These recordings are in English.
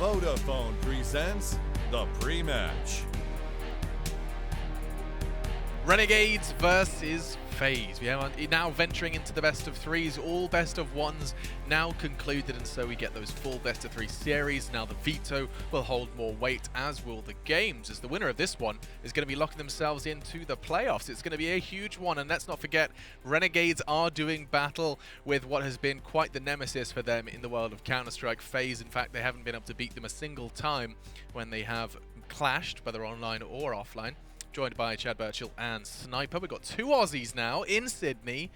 Vodafone presents the pre-match. Renegades versus FaZe. We are now venturing into the best of threes. All best of ones now concluded, and so we get those full best of three series. Now the veto will hold more weight, as will the games, as the winner of this one is going to be locking themselves into the playoffs. It's going to be a huge one, and let's not forget, Renegades are doing battle with what has been quite the nemesis for them in the world of Counter-Strike. FaZe, in fact, they haven't been able to beat them a single time when they have clashed, whether online or offline. Joined by Chad Birchall and Sniper. We've got two Aussies now in Sydney.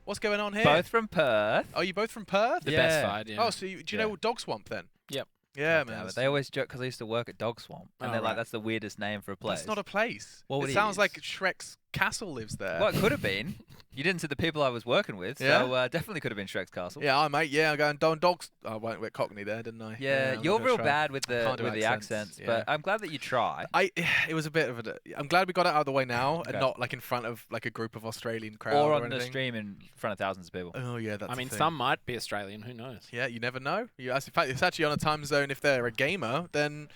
What's going on here? Both from Perth. Are you both from Perth? The best side, yeah. Oh, so do you know Dog Swamp then? Yep. Yeah, man. They always joke because I used to work at Dog Swamp, and they're like, "That's the weirdest name for a place." That's not a place. What it sounds like Shrek's castle lives there. Well, it could have been. You didn't see the people I was working with, so definitely could have been Shrek's castle. Yeah, mate. Yeah, I'm going dogs. I went with Cockney there, didn't I? Yeah, you're real bad with the accents, but I'm glad that you try. It was a bit of a. I'm glad we got it out of the way now, and not like in front of like a group of Australian crowd or on the stream in front of thousands of people. Oh yeah, that's. I mean, some might be Australian. Who knows? Yeah, you never know. In fact, it's actually on a time zone. If they're a gamer, then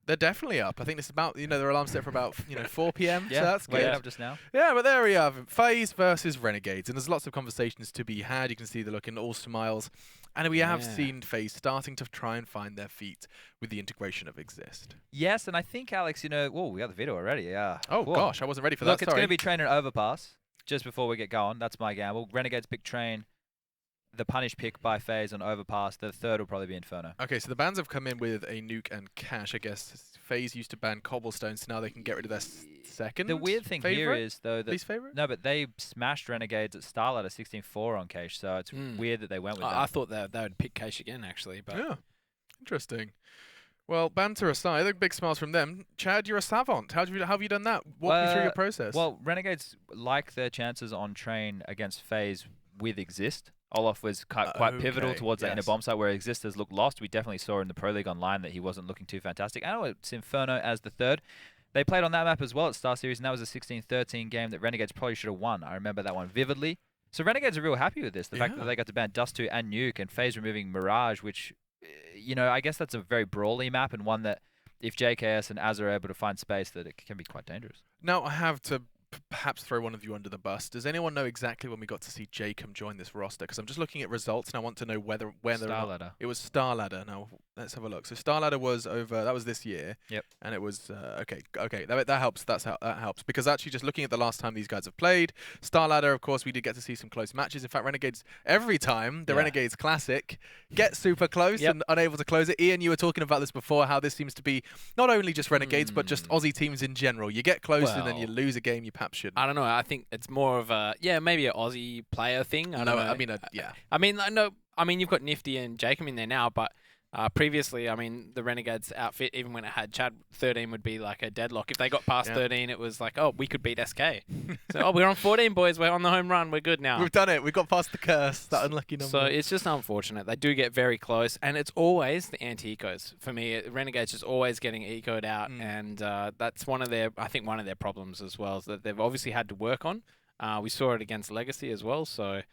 they're definitely up. I think it's about, their alarm's set for about, 4 p.m. Yeah, so that's good. up just now. Yeah, but there we have it. FaZe versus Renegades. And there's lots of conversations to be had. You can see they're looking all smiles. And we have seen FaZe starting to try and find their feet with the integration of Exist. Yes, and I think, Alex, we got the video already. Yeah. Oh, gosh, I wasn't ready for that. Look, it's going to be Train and Overpass just before we get going. That's my gamble. Renegades pick Train. The punish pick by FaZe on Overpass. The third will probably be Inferno. Okay, so the bans have come in with a nuke and cash, I guess. FaZe used to ban Cobblestone, so now they can get rid of their second. The weird thing here is, though, that least favorite? No, but they smashed Renegades at Starlight at 16-4 on Cache, so it's weird that they went with that. I thought they would pick Cache again, actually. But yeah, interesting. Well, banter aside, big smiles from them. Chad, you're a savant. How have you done that? Walk me through your process. Well, Renegades like their chances on Train against FaZe with Exist. Olaf was quite pivotal towards that inner bomb site where Exist has looked lost. We definitely saw in the Pro League Online that he wasn't looking too fantastic. And it's Inferno as the third. They played on that map as well at Star Series, and that was a 16-13 game that Renegades probably should have won. I remember that one vividly. So Renegades are real happy with this. The fact that they got to ban Dust 2 and Nuke, and FaZe removing Mirage, which, I guess that's a very brawly map, and one that if JKS and Az are able to find space, that it can be quite dangerous. Now, I have to perhaps throw one of you under the bus. Does anyone know exactly when we got to see Jacob join this roster? Because I'm just looking at results, and I want to know whether Star Ladder. It was Star Ladder. Now let's have a look. So Star Ladder was over. That was this year. Yep. And it was okay. That helps. That helps because actually, just looking at the last time these guys have played, Star Ladder. Of course, we did get to see some close matches. In fact, Renegades every time the Renegades Classic get super close and unable to close it. Ian, you were talking about this before. How this seems to be not only just Renegades, but just Aussie teams in general. You get close and then you lose a game you perhaps shouldn't. I don't know. I think it's more of a maybe an Aussie player thing. I mean, you've got Nifty and Jacob in there now, but previously, the Renegades outfit, even when it had Chad, 13 would be like a deadlock. If they got past 13, it was like, we could beat SK. So, we're on 14, boys. We're on the home run. We're good now. We've done it. We've got past the curse, that unlucky number. So it's just unfortunate. They do get very close, and it's always the anti-ecos. For me, Renegades just always getting ecoed out, and that's one of their problems as well, is that they've obviously had to work on. We saw it against Legacy as well, so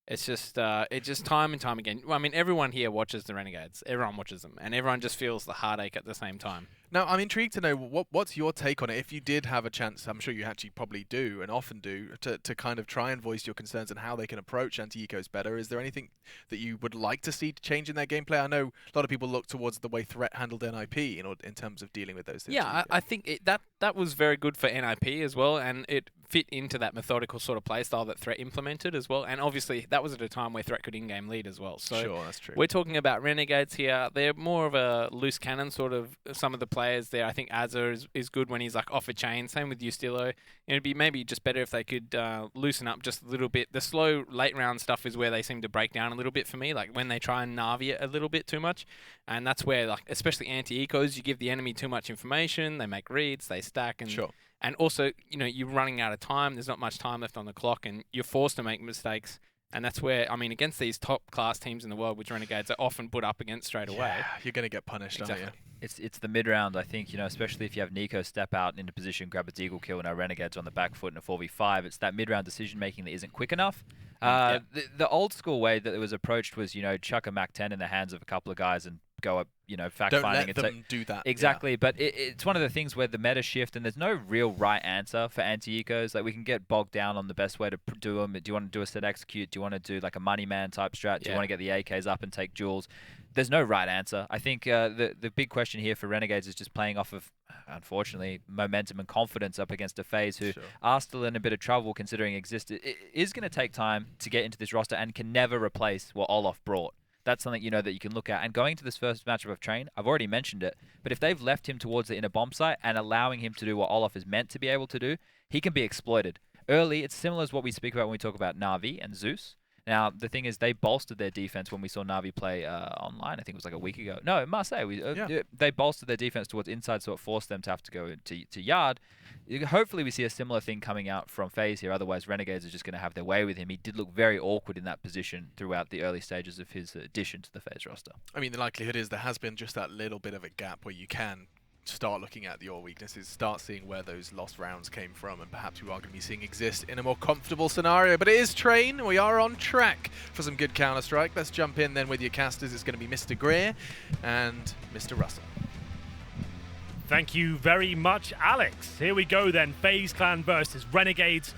it's just time and time again. I mean, everyone here watches the Renegades. Everyone watches them, and everyone just feels the heartache at the same time. Now, I'm intrigued to know what's your take on it. If you did have a chance, I'm sure you actually probably do and often do, to kind of try and voice your concerns and how they can approach anti-ecos better. Is there anything that you would like to see change in their gameplay? I know a lot of people look towards the way Threat handled NIP in terms of dealing with those things. Yeah, I think that was very good for NIP as well, and it fit into that methodical sort of playstyle that Threat implemented as well. And obviously, that was at a time where Threat could in-game lead as well. So sure, that's true. We're talking about Renegades here. They're more of a loose cannon sort of, some of the players there. I think Azza is good when he's like off a chain. Same with Ustilo. It'd be maybe just better if they could loosen up just a little bit. The slow late round stuff is where they seem to break down a little bit for me, like when they try and Navi it a little bit too much. And that's where, like, especially anti-ecos, you give the enemy too much information, they make reads, they stack. And sure. And also, you're running out of time. There's not much time left on the clock, and you're forced to make mistakes. And that's where, against these top-class teams in the world, which Renegades are often put up against straight away. Yeah, you're going to get punished, aren't you? It's the mid-round, I think, especially if you have Nico step out into position, grab a deagle kill, and our Renegades on the back foot in a 4v5. It's that mid-round decision-making that isn't quick enough. The old school way that it was approached was, chuck a Mac 10 in the hands of a couple of guys and go up, you know, fact Don't finding. let them do that. Exactly, but it's one of the things where the meta shift and there's no real right answer for anti-ecos. Like we can get bogged down on the best way to do them. Do you want to do a set execute? Do you want to do like a money man type strat? Do you want to get the AKs up and take jewels? There's no right answer. I think the big question here for Renegades is just playing off of, unfortunately, momentum and confidence up against a FaZe who are still in a bit of trouble considering Exist. It is going to take time to get into this roster and can never replace what Olaf brought. That's something, you know, that you can look at. And going to this first matchup of Train, I've already mentioned it, but if they've left him towards the inner bomb site and allowing him to do what Olaf is meant to be able to do, he can be exploited. Early, it's similar to what we speak about when we talk about Na'Vi and Zeus. Now, the thing is, they bolstered their defense when we saw Na'Vi play online. I think it was like a week ago. No, Marseille. They bolstered their defense towards inside, so it forced them to have to go to yard. Hopefully, we see a similar thing coming out from FaZe here. Otherwise, Renegades are just going to have their way with him. He did look very awkward in that position throughout the early stages of his addition to the FaZe roster. I mean, the likelihood is there has been just that little bit of a gap where you can start looking at your weaknesses, start seeing where those lost rounds came from, and perhaps we are going to be seeing Exist in a more comfortable scenario. But it is Train. We are on track for some good Counter-Strike. Let's jump in then with your casters. It's going to be Mr. Greer and Mr. Russell. Thank you very much, Alex. Here we go then. FaZe Clan versus Renegades.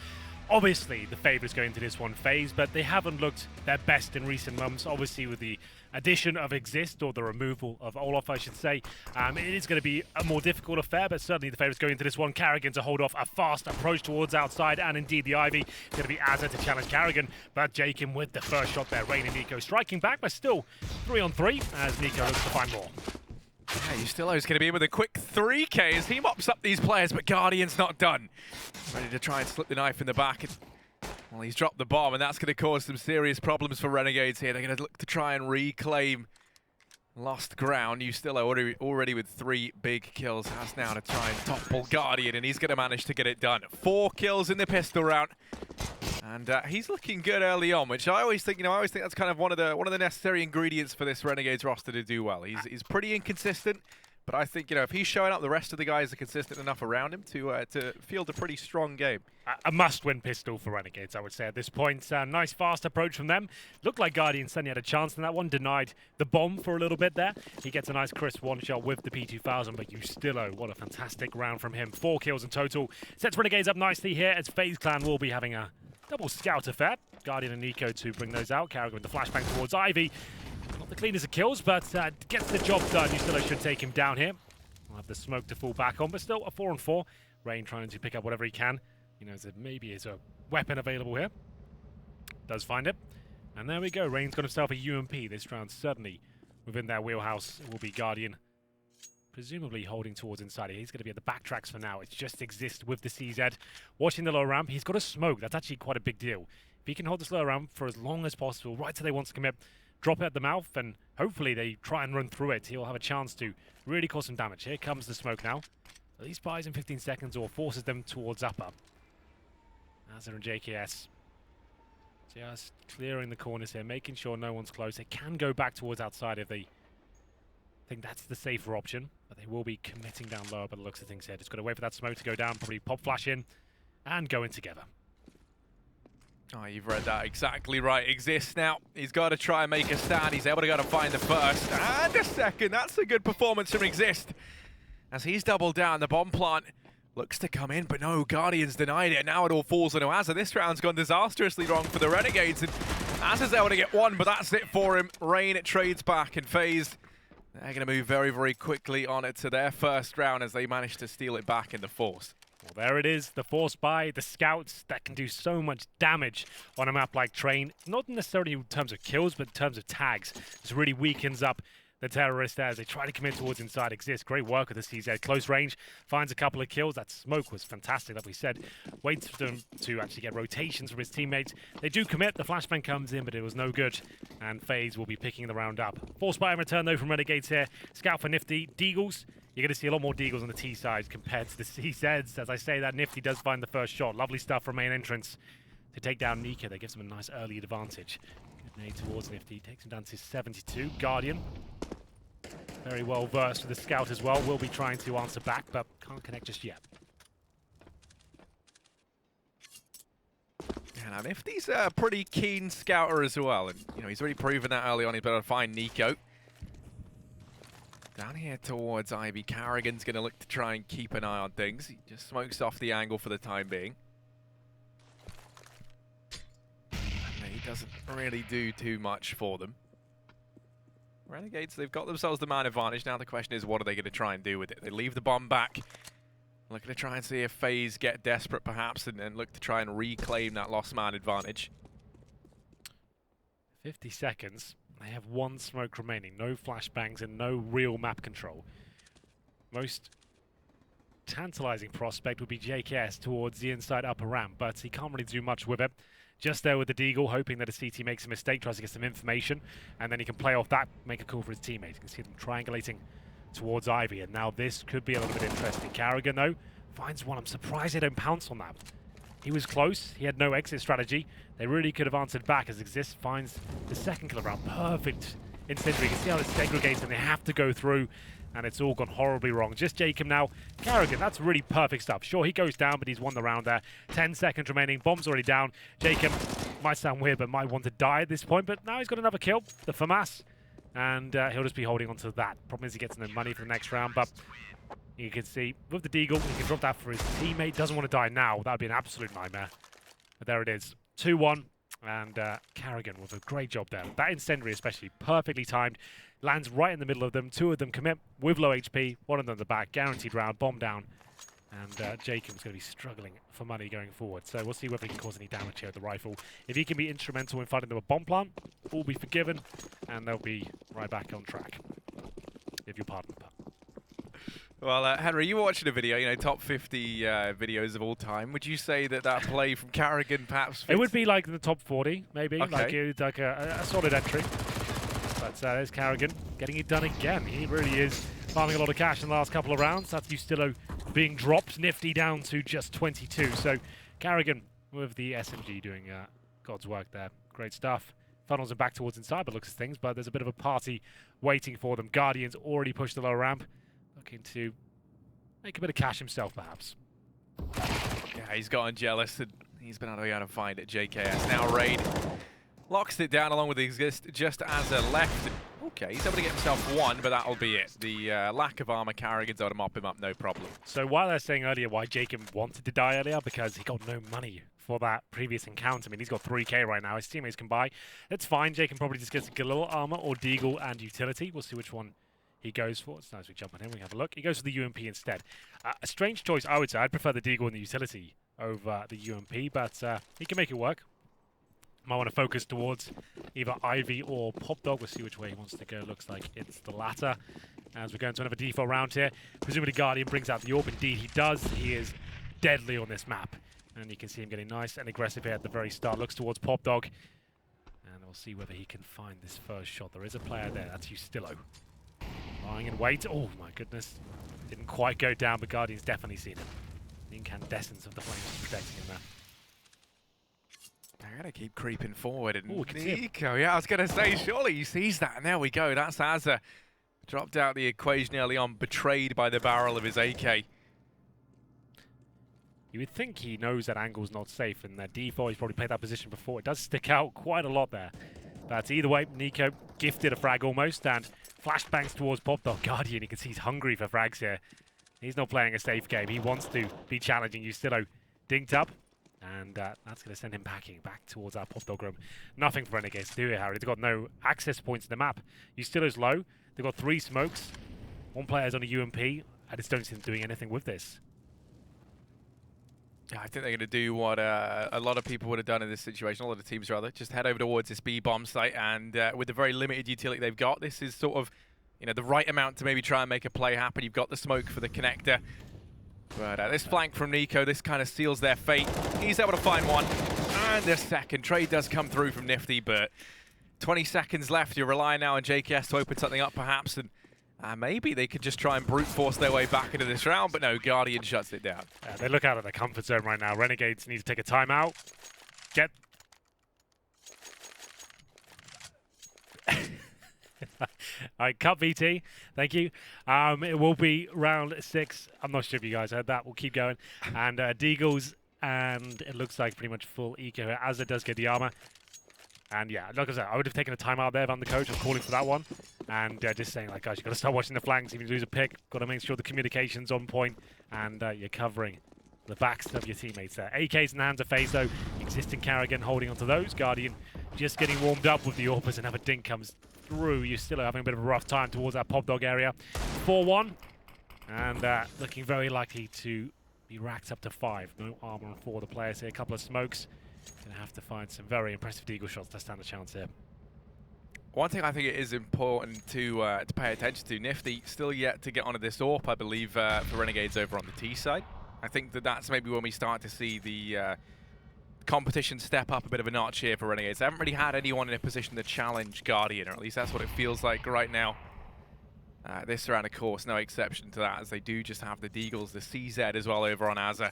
Obviously, the favourites going into this one, FaZe, but they haven't looked their best in recent months. Obviously, with the addition of Exist, or the removal of Olaf, I should say, it is going to be a more difficult affair, but certainly the favourites going into this one. Karrigan to hold off a fast approach towards outside, and indeed the Ivy. It's going to be Azza to challenge Karrigan, but Jakin with the first shot there. Rain and Nico striking back, but still 3-on-3 as Nico looks to find more. Yeah, Ustilo's going to be in with a quick 3K as he mops up these players, but Guardian's not done. Ready to try and slip the knife in the back. Well, he's dropped the bomb, and that's going to cause some serious problems for Renegades here. They're going to look to try and reclaim lost ground. Ustilo already with 3 big kills, has now to try and topple Guardian, and he's going to manage to get it done. 4 kills in the pistol round. And he's looking good early on, which I always think, that's kind of one of the necessary ingredients for this Renegades roster to do well. He's pretty inconsistent, but I think, if he's showing up, the rest of the guys are consistent enough around him to field a pretty strong game. A must-win pistol for Renegades, I would say, at this point. Nice fast approach from them. Looked like Guardian suddenly had a chance in that one. Denied the bomb for a little bit there. He gets a nice crisp one-shot with the P2000, but Ustilo, what a fantastic round from him. 4 kills in total. Sets Renegades up nicely here, as FaZe Clan will be having a double scout affair. Guardian and Nico to bring those out. Karrigan with the flashbang towards Ivy. Not the cleanest of kills, but gets the job done. Ustilo should take him down here. We'll have the smoke to fall back on, but still a 4-on-4. Rain trying to pick up whatever he can. He knows that maybe is a weapon available here. Does find it. And there we go. Rain's got himself a UMP. This round certainly within their wheelhouse. It will be Guardian presumably holding towards inside. He's going to be at the backtracks for now. It's just Exist with the CZ. Watching the low ramp. He's got a smoke. That's actually quite a big deal. If he can hold this low ramp for as long as possible, right till they want to commit, drop it at the mouth, and hopefully they try and run through it. He'll have a chance to really cause some damage. Here comes the smoke now. At least buys in 15 seconds or forces them towards upper. Azza and JKS just clearing the corners here, making sure no one's close. They can go back towards outside if they think that's the safer option, but they will be committing down lower by the looks of things here. Just got to wait for that smoke to go down, probably pop flash in, and go in together. Oh, you've read that exactly right. Exist now. He's got to try and make a stand. He's able to go to find the first and a second. That's a good performance from Exist. As he's doubled down, the bomb plant looks to come in, but no, Guardian's denied it. Now it all falls on Azza. This round's gone disastrously wrong for the Renegades, and Azza's able to get one, but that's it for him. Rain trades back, and FaZe, they're going to move very, very quickly on it to their first round as they manage to steal it back in the Force. Well, there it is, the Force buy, the scouts that can do so much damage on a map like Train. Not necessarily in terms of kills, but in terms of tags. This really weakens up the terrorists as they try to commit towards inside Exist. Great work with the CZ. Close range, finds a couple of kills. That smoke was fantastic, like we said. Waits for them to actually get rotations from his teammates. They do commit, the flashbang comes in, but it was no good. And FaZe will be picking the round up. Force buy in return though from Renegades here. Scout for Nifty. Deagles. You're going to see a lot more Deagles on the T side compared to the CZs. As I say that, Nifty does find the first shot. Lovely stuff from main entrance to take down Nika. That gives him a nice early advantage. Good nade towards Nifty. Takes him down to 72. Guardian. Very well versed with the scout as well. Will be trying to answer back, but can't connect just yet. Yeah, now Nifty's a pretty keen scouter as well, and he's already proven that early on. He's better to find Nico. Down here towards Ivy, Carrigan's going to look to try and keep an eye on things. He just smokes off the angle for the time being. And he doesn't really do too much for them. Renegades, they've got themselves the man advantage. Now the question is, what are they going to try and do with it? They leave the bomb back. Looking to try and see if FaZe get desperate perhaps and look to try and reclaim that lost man advantage. 50 seconds. They have one smoke remaining. No flashbangs and no real map control. Most tantalizing prospect would be JKS towards the inside upper ramp, but he can't really do much with it. Just there with the Deagle, hoping that a CT makes a mistake, tries to get some information, and then he can play off that, make a call for his teammates. You can see them triangulating towards Ivy, and now this could be a little bit interesting. Carrigan, though, finds one. I'm surprised they don't pounce on that. He was close. He had no exit strategy. They really could have answered back as Exist finds the second kill around. Perfect incendiary. You can see how it segregates and they have to go through, and it's all gone horribly wrong. Just Jacob now. Carrigan, that's really perfect stuff. Sure, he goes down, but he's won the round there. 10 seconds remaining. Bomb's already down. Jacob might sound weird, but might want to die at this point, but now he's got another kill. The FAMAS, and he'll just be holding on to that. Problem is he gets no money for the next round, but you can see with the Deagle, he can drop that for his teammate. Doesn't want to die now. That would be an absolute nightmare. But there it is. 2-1. And Carrigan with a great job there. That incendiary especially, perfectly timed. Lands right in the middle of them. Two of them commit with low HP. One of them in the back. Guaranteed round. Bomb down. And Jacob's going to be struggling for money going forward. So we'll see whether he can cause any damage here with the rifle. If he can be instrumental in finding them a bomb plant, all be forgiven. And they'll be right back on track. If you'll pardon the pun. Well, Henry, you were watching a video, you know, top 50 videos of all time. Would you say that that play from Carrigan perhaps fits? It would be like the top 40, maybe. Okay. Like a solid entry. But there's Carrigan getting it done again. He really is farming a lot of cash in the last couple of rounds. That's Ustillo being dropped. Nifty down to just 22. So Carrigan with the SMG doing God's work there. Great stuff. Funnels him back towards inside, but looks at things. But there's a bit of a party waiting for them. Guardian's already pushed the lower ramp. Looking to make a bit of cash himself, perhaps. Yeah, he's gotten jealous and he's been able to find it. JKS now Raid locks it down along with the Exist just as a left. Okay, he's able to get himself one, but that'll be it. The lack of armor, Carrigan's able to mop him up, no problem. So while they're saying earlier why Jacob wanted to die earlier, because he got no money for that previous encounter. I mean, he's got 3k right now. His teammates can buy. That's fine. Jacob probably just gets a little armor or Deagle and utility. We'll see which one he goes for. It's nice we jump on him. We have a look. He goes for the UMP instead. A strange choice, I would say. I'd prefer the Deagle and the utility over the UMP, but he can make it work. Might want to focus towards either Ivy or Pop Dog. We'll see which way he wants to go. Looks like it's the latter. As we go into another default round here. Presumably Guardian brings out the orb. Indeed, he does. He is deadly on this map. And you can see him getting nice and aggressive here at the very start. Looks towards Pop Dog. And we'll see whether he can find this first shot. There is a player there. That's Ustillo. Lying in wait. Oh my goodness. Didn't quite go down, but Guardian's definitely seen him. The incandescence of the flames protecting him there. They're going to keep creeping forward. And Ooh, Nico, yeah, I was going to say, surely he sees that. And there we go. That's Azza. Dropped out the equation early on, betrayed by the barrel of his AK. You would think he knows that angle's not safe, and that default, he's probably played that position before. It does stick out quite a lot there. But either way, Nico gifted a frag almost, and flashbangs towards Pop Dog. Guardian, you can see he's hungry for frags here. He's not playing a safe game. He wants to be challenging. Ustillo dinked up, and that's going to send him packing back towards our Pop Dog room. Nothing for Renegades to do here, Harry. They've got no access points to the map. Ustillo's low. They've got 3 smokes. One player's on a UMP. I just don't see them doing anything with this. Yeah, I think they're going to do what a lot of people would have done in this situation, a lot of teams rather, just head over towards this B-bomb site, and with the very limited utility they've got, this is sort of, you know, the right amount to maybe try and make a play happen. You've got the smoke for the connector, but this flank from Nico, this kind of seals their fate. He's able to find one, and the second trade does come through from Nifty, but 20 seconds left. You're relying now on JKS to open something up perhaps, and maybe they could just try and brute force their way back into this round, but no, Guardian shuts it down. They look out of their comfort zone right now. Renegades need to take a timeout. Get... All right, cut VT. Thank you. It will be round 6. I'm not sure if you guys heard that. We'll keep going. And Deagles, and it looks like pretty much full eco here. Azza does get the armor. And yeah, like I said, I would have taken a timeout there if I'm the coach. I'm calling for that one. And just saying, like, guys, you've got to start watching the flanks. If you lose a pick, got to make sure the communication's on point and you're covering the backs of your teammates there. AK's in the hands of FaZe, though. Existing Carrigan holding onto those. Guardian just getting warmed up with the AWP as another dink comes through. You're still having a bit of a rough time towards that pop dog area. 4-1. And looking very likely to be racked up to 5. No armor on 4 of the players here. A couple of smokes. Gonna have to find some very impressive deagle shots to stand a chance here. One thing I think it is important to pay attention to, Nifty still yet to get onto this AWP, I believe, for Renegades over on the T side. I think that's maybe when we start to see the competition step up a bit of a notch here for Renegades. They haven't really had anyone in a position to challenge Guardian, or at least that's what it feels like right now. This round, of course, no exception to that, as they do just have the Deagles, the CZ as well over on Azza.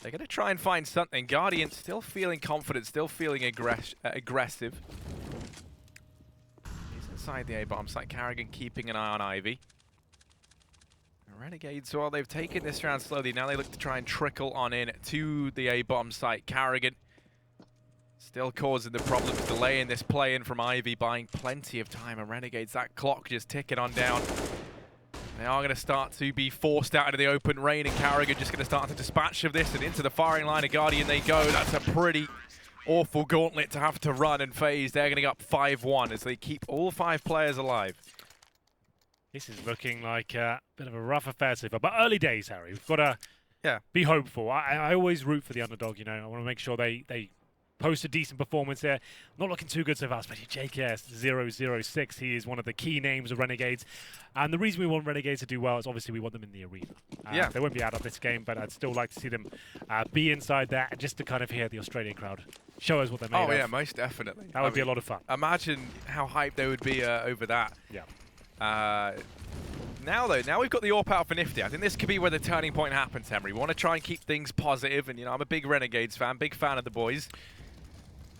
They're going to try and find something. Guardian still feeling confident, still feeling aggressive. He's inside the A-bomb site. Carrigan keeping an eye on Ivy. Renegades, well, they've taken this round slowly. Now they look to try and trickle on in to the A-bomb site. Carrigan still causing the problems, delaying this play-in from Ivy, buying plenty of time. And Renegades, that clock just ticking on down. They are going to start to be forced out into the open rain, and Carrigan just going to start to dispatch of this, and into the firing line of Guardian they go. That's a pretty awful gauntlet to have to run, and FaZe, they're going to go up 5-1 as they keep all 5 players alive. This is looking like a bit of a rough affair so far, but early days, Harry. We've got to be hopeful. I always root for the underdog, you know. I want to make sure they post a decent performance here. Not looking too good so far, especially JKS 006. He is one of the key names of Renegades. And the reason we want Renegades to do well is obviously we want them in the arena. They won't be out of this game, but I'd still like to see them be inside there just to kind of hear the Australian crowd show us what they're made of. Oh, yeah, most definitely. That would be a lot of fun. Imagine how hyped they would be over that. Yeah. Now, though, now we've got the AWP out for Nifty. I think this could be where the turning point happens, Henry. We want to try and keep things positive, and, you know, I'm a big Renegades fan, big fan of the boys.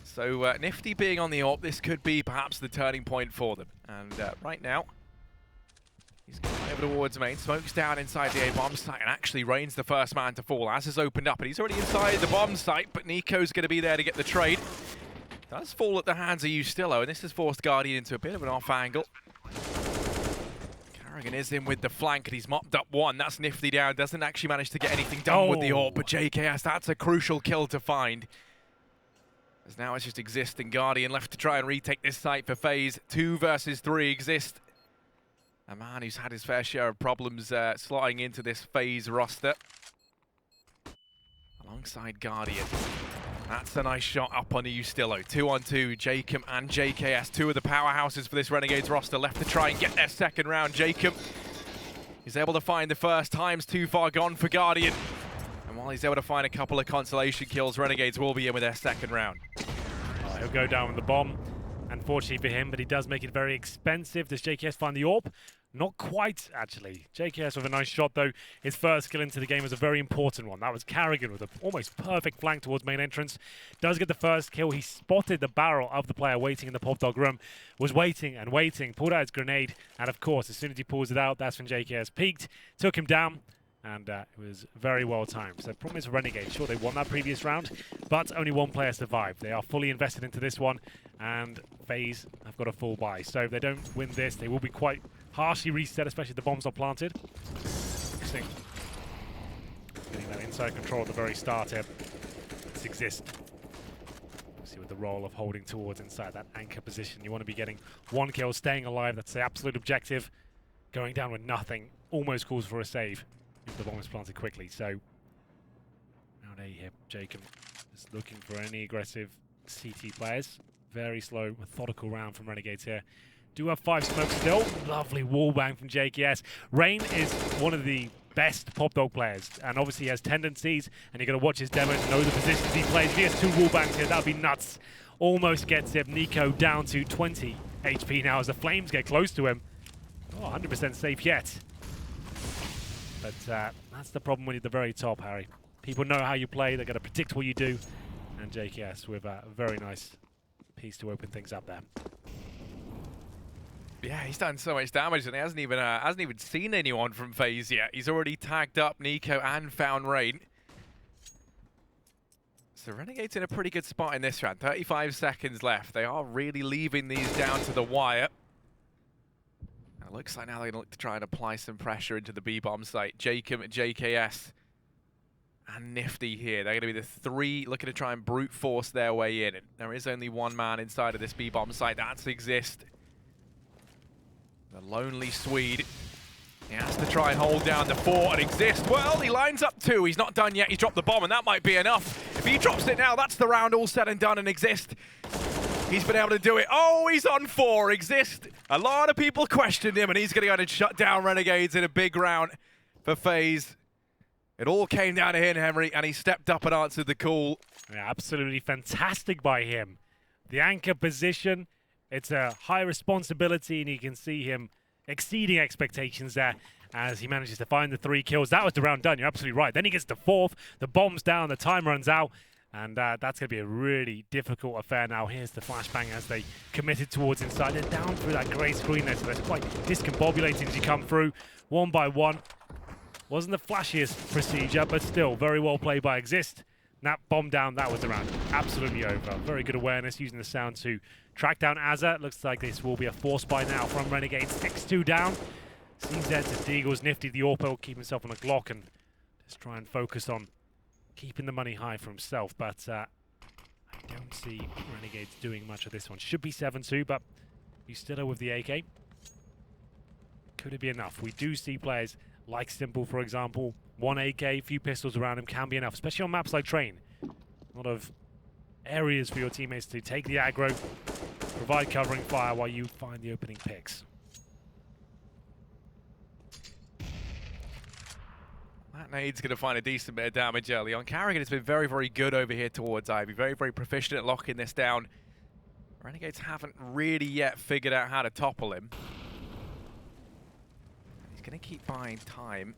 So Nifty being on the AWP, this could be perhaps the turning point for them. And right now, he's going over towards main, smokes down inside the A-bomb site, and actually Rain's the first man to fall. As has opened up, and he's already inside the bomb site, but Nico's going to be there to get the trade. Does fall at the hands of Ustillo, and this has forced Guardian into a bit of an off angle. Carrigan is in with the flank, and he's mopped up one. That's Nifty down, doesn't actually manage to get anything done with the AWP, but JKS, that's a crucial kill to find. As now it's just existing Guardian left to try and retake this site for FaZe. 2 versus 3 exist. A man who's had his fair share of problems slotting into this FaZe roster. Alongside Guardian. That's a nice shot up on Ustillo. 2-on-2, Jacob and JKS. 2 of the powerhouses for this Renegades roster left to try and get their second round. Jacob is able to find the first. Time's too far gone for Guardian. And while he's able to find a couple of consolation kills, Renegades will be in with their second round. He'll go down with the bomb, unfortunately for him, but he does make it very expensive. Does JKS find the AWP? Not quite, actually. JKS with a nice shot, though. His first kill into the game was a very important one. That was Carrigan with an almost perfect flank towards main entrance. Does get the first kill. He spotted the barrel of the player waiting in the pop dog room. Was waiting and waiting. Pulled out his grenade. And, of course, as soon as he pulls it out, that's when JKS peeked. Took him down. And it was very well timed. So problem is for Renegade. Sure, they won that previous round, but only 1 player survived. They are fully invested into this one, and FaZe have got a full buy. So if they don't win this, they will be quite harshly reset, especially if the bombs are planted. Interesting. Getting that inside control at the very start here. This exists. See with the role of holding towards inside that anchor position. You want to be getting 1 kill, staying alive. That's the absolute objective. Going down with nothing almost calls for a save. The bomb is planted quickly, so now they hit Jacob is looking for any aggressive CT players. Very slow, methodical round from Renegades here. Do have 5 smokes still. Lovely wallbang from JKS. Rain is one of the best pop dog players, and obviously he has tendencies, and you're going to watch his demo to know the positions he plays. If he has 2 wallbangs here, that would be nuts. Almost gets it. Nico down to 20 HP now as the flames get close to him. Oh, 100% safe yet. But that's the problem when you're at the very top, Harry. People know how you play, they're going to predict what you do. And JKS with a very nice piece to open things up there. Yeah, he's done so much damage and he hasn't even seen anyone from FaZe yet. He's already tagged up Nico and found Rain. So Renegades in a pretty good spot in this round. 35 seconds left. They are really leaving these down to the wire. It looks like now they're going to look to try and apply some pressure into the B-bomb site. Jacob, JKS, and Nifty here. They're going to be the three looking to try and brute force their way in. And there is only one man inside of this B-bomb site. That's Exist. The lonely Swede. He has to try and hold down the fort and Exist. Well, he lines up two. He's not done yet. He's dropped the bomb, and that might be enough. If he drops it now, that's the round all said and done, and Exist. He's been able to do it. Oh, he's on 4. Exist. A lot of people questioned him, and he's going to go and shut down Renegades in a big round for FaZe. It all came down to him, Henry, and he stepped up and answered the call. Yeah, absolutely fantastic by him. The anchor position, it's a high responsibility, and you can see him exceeding expectations there as he manages to find the 3 kills. That was the round done, you're absolutely right. Then he gets the 4th, the bomb's down, the time runs out, and that's going to be a really difficult affair now. Here's the flashbang as they committed towards inside. They're down through that grey screen there, so that's quite discombobulating as you come through one by one. Wasn't the flashiest procedure, but still very well played by Exist. That bomb down, that was the round. Absolutely over. Very good awareness, using the sound to track down Azza. Looks like this will be a force by now from Renegades. 6-2 down. CZ to Deagles. Nifty, the AWP, will keep himself on a Glock and just try and focus on keeping the money high for himself. But I don't see Renegades doing much of this one. Should be 7-2, but Ustilla with the AK. Could it be enough? We do see players like Simple, for example. 1 AK, a few pistols around him can be enough, especially on maps like Train. A lot of areas for your teammates to take the aggro, provide covering fire while you find the opening picks. That nade's going to find a decent bit of damage early on. Carrigan has been very, very good over here towards Ivy. Very, very proficient at locking this down. Renegades haven't really yet figured out how to topple him. He's going to keep buying time.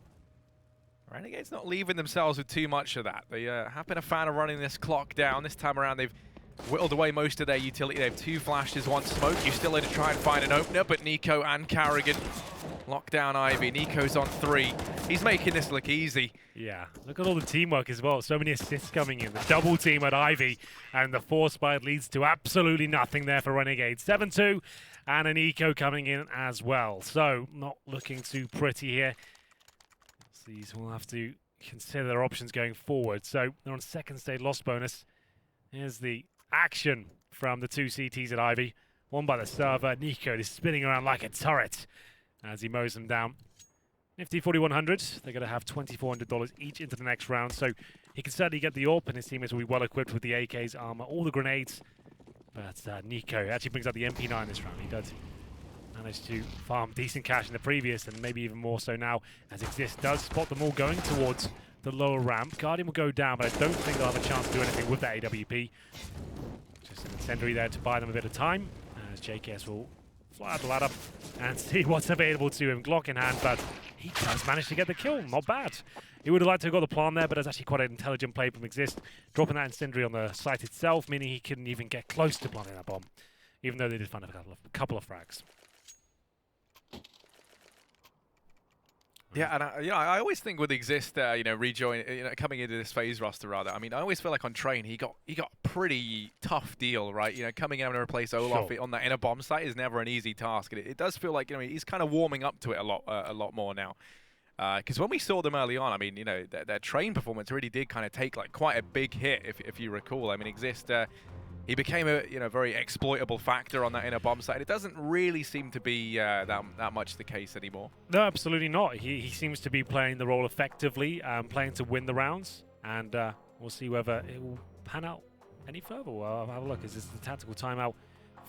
Renegades not leaving themselves with too much of that. They have been a fan of running this clock down. This time around, they've whittled away most of their utility. They have 2 flashes, 1 smoke. You still need to try and find an opener, but Nico and Carrigan lock down Ivy. Nico's on 3. He's making this look easy. Yeah, look at all the teamwork as well. So many assists coming in. The double team at Ivy, and the force fight leads to absolutely nothing there for Renegades. 7-2, and an eco coming in as well. So, not looking too pretty here. These will have to consider their options going forward. So they're on second stage loss bonus. Here's the action from the 2 CTs at Ivy. One by the server. Nico is spinning around like a turret as he mows them down. Nifty 4100. They're going to have $2,400 each into the next round. So he can certainly get the AWP, and his teammates will be well equipped with the AKs, armor, all the grenades. But Nico actually brings out the MP9 this round. He does managed to farm decent cash in the previous, and maybe even more so now, as Exist does spot them all going towards the lower ramp. Guardian will go down, but I don't think they'll have a chance to do anything with that AWP. Just an incendiary there to buy them a bit of time, as JKS will fly out the ladder and see what's available to him. Glock in hand, but he does manage to get the kill. Not bad. He would have liked to have got the plan there, but it's actually quite an intelligent play from Exist, dropping that incendiary on the site itself, meaning he couldn't even get close to planting that bomb, even though they did find a couple of frags. Yeah, and I always think with Exist, rejoin, coming into this FaZe roster rather. I mean, I always feel like on Train he got a pretty tough deal, right? Coming in and replace Olaf on that inner bomb site is never an easy task. And it does feel like he's kind of warming up to it a lot more now. Because when we saw them early on, I mean, their Train performance really did kind of take like quite a big hit, if you recall. I mean, Exist. He became a very exploitable factor on that inner bomb site. It doesn't really seem to be that much the case anymore. No, absolutely not. He seems to be playing the role effectively, playing to win the rounds, and we'll see whether it will pan out any further. Well, have a look. Is this the tactical timeout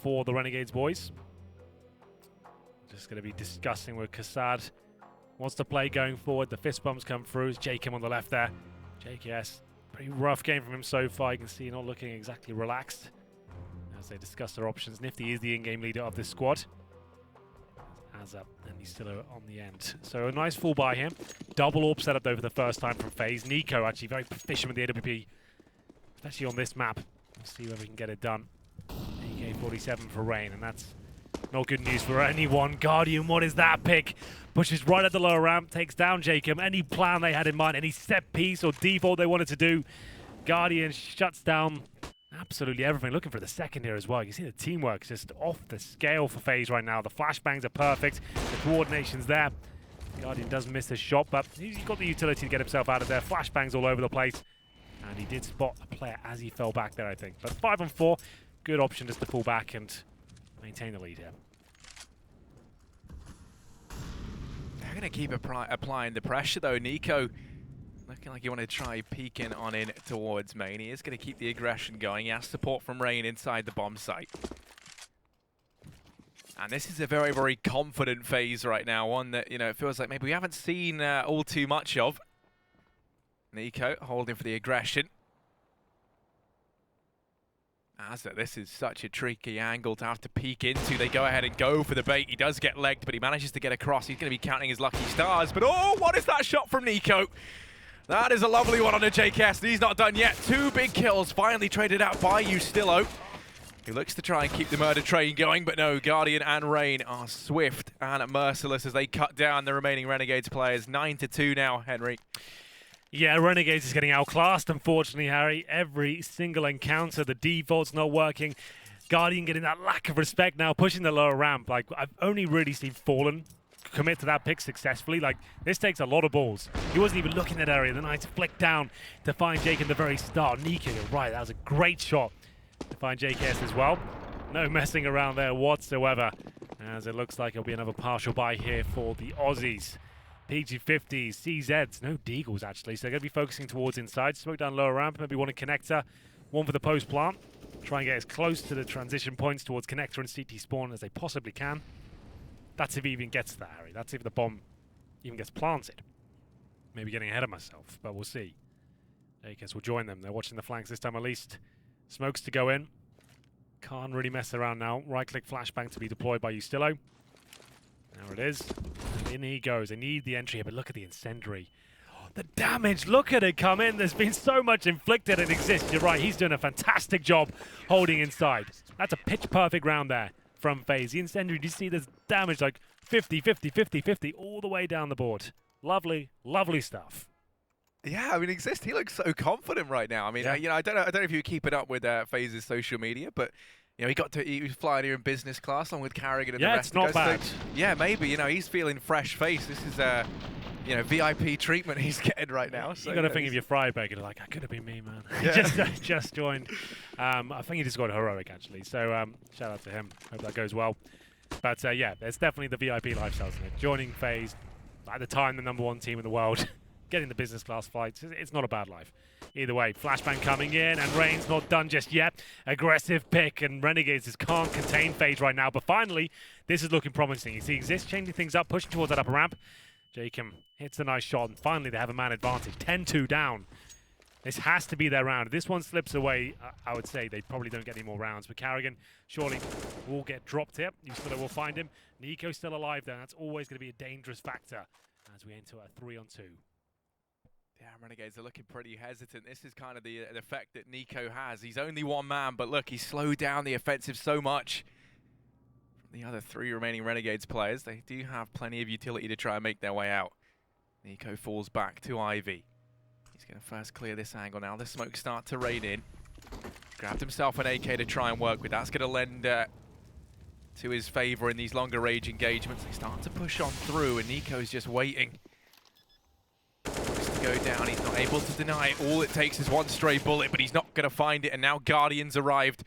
for the Renegades boys? Just going to be discussing with Kassad. Wants to play going forward. The fist bumps come through. It's Jacob on the left there. JKS. Pretty rough game from him so far. You can see not looking exactly relaxed as they discuss their options. Nifty is the in-game leader of this squad. As up, and he's still on the end. So a nice full by him. Double AWP setup though for the first time from FaZe. Nico actually very proficient with the AWP, especially on this map. We'll see whether we can get it done. AK-47 for Rain, and that's not good news for anyone. Guardian, what is that pick? Pushes right at the lower ramp, takes down Jacob. Any plan they had in mind, any set piece or default they wanted to do, Guardian shuts down absolutely everything. Looking for the second here as well. You can see the teamwork is just off the scale for FaZe right now. The flashbangs are perfect. The coordination's there. Guardian does miss a shot, but he's got the utility to get himself out of there. Flashbangs all over the place. And he did spot a player as he fell back there, I think. But 5-on-4, good option just to pull back and maintain the lead here. They're going to keep applying the pressure, though. Nico looking like he wanted to try peeking on in towards main. He is going to keep the aggression going. He has support from Rain inside the bomb site. And this is a very, very confident FaZe right now. One that, you know, it feels like maybe we haven't seen all too much of. Nico holding for the aggression. This is such a tricky angle to have to peek into. They go ahead and go for the bait. He does get legged, but he manages to get across. He's going to be counting his lucky stars. But oh, what is that shot from Nico? That is a lovely one on a JKS, and he's not done yet. 2 big kills finally traded out by Ustillo. He looks to try and keep the murder train going, but no, Guardian and Rain are swift and merciless as they cut down the remaining Renegades players. 9-2 now, Henry. Yeah, Renegades is getting outclassed, unfortunately, Harry. Every single encounter, the default's not working. Guardian getting that lack of respect now, pushing the lower ramp. Like, I've only really seen Fallen commit to that pick successfully. Like, this takes a lot of balls. He wasn't even looking at area. Then I had to flick down to find Jake in the very start. Nico, you're right, that was a great shot to find JKS as well. No messing around there whatsoever, as it looks like it'll be another partial buy here for the Aussies. PG50s, CZs, no Deagles actually, so they're going to be focusing towards inside. Smoke down lower ramp, maybe one in connector, one for the post plant. Try and get as close to the transition points towards connector and CT spawn as they possibly can. That's if he even gets that, Harry. That's if the bomb even gets planted. Maybe getting ahead of myself, but we'll see. JKS will join them. They're watching the flanks this time at least. Smokes to go in. Can't really mess around now. Right-click flashbang to be deployed by Ustillo. There it is. In he goes. They need the entry here, but look at the incendiary. Oh, the damage. Look at it come in. There's been so much inflicted and exists. You're right. He's doing a fantastic job holding inside. That's a pitch-perfect round there from FaZe. The incendiary, do you see there's damage like 50, 50, 50, 50 all the way down the board. Lovely, lovely stuff. Yeah, I mean, Exist, he looks so confident right now. I mean, Yeah. you know, I don't know if you keep it up with FaZe's social media, but you know, he was flying here in business class along with Carrigan and the rest. Yeah, it's not bad. So, yeah, maybe, you know, he's feeling fresh face. This is you know, VIP treatment he's getting right now. So you got to think of your fry burger, like, that could have been me, man. Yeah. just joined. I think he just got heroic, actually. So shout out to him. Hope that goes well. But yeah, there's definitely the VIP lifestyle, isn't it? Joining FaZe, at the time, the #1 team in the world, getting the business class flights. It's not a bad life. Either way, flashbang coming in, and Rain's not done just yet. Aggressive pick, and Renegades just can't contain FaZe right now. But finally, this is looking promising. You see Exist changing things up, pushing towards that upper ramp. Jacob hits a nice shot, and finally they have a man advantage. 10-2 down. This has to be their round. If this one slips away, I would say they probably don't get any more rounds. But Carrigan surely will get dropped here. Ustillo will find him. Nico's still alive there. That's always going to be a dangerous factor as we enter a 3-on-2. Yeah, Renegades are looking pretty hesitant. This is kind of the effect that Nico has. He's only one man, but look, he's slowed down the offensive so much. From the other 3 remaining Renegades players, they do have plenty of utility to try and make their way out. Nico falls back to Ivy. He's going to first clear this angle now. The smoke start to rain in. Grabbed himself an AK to try and work with. That's going to lend to his favor in these longer range engagements. They start to push on through, and Nico's just waiting. Go down, he's not able to deny it. All it takes is one stray bullet, but he's not going to find it, and now Guardian's arrived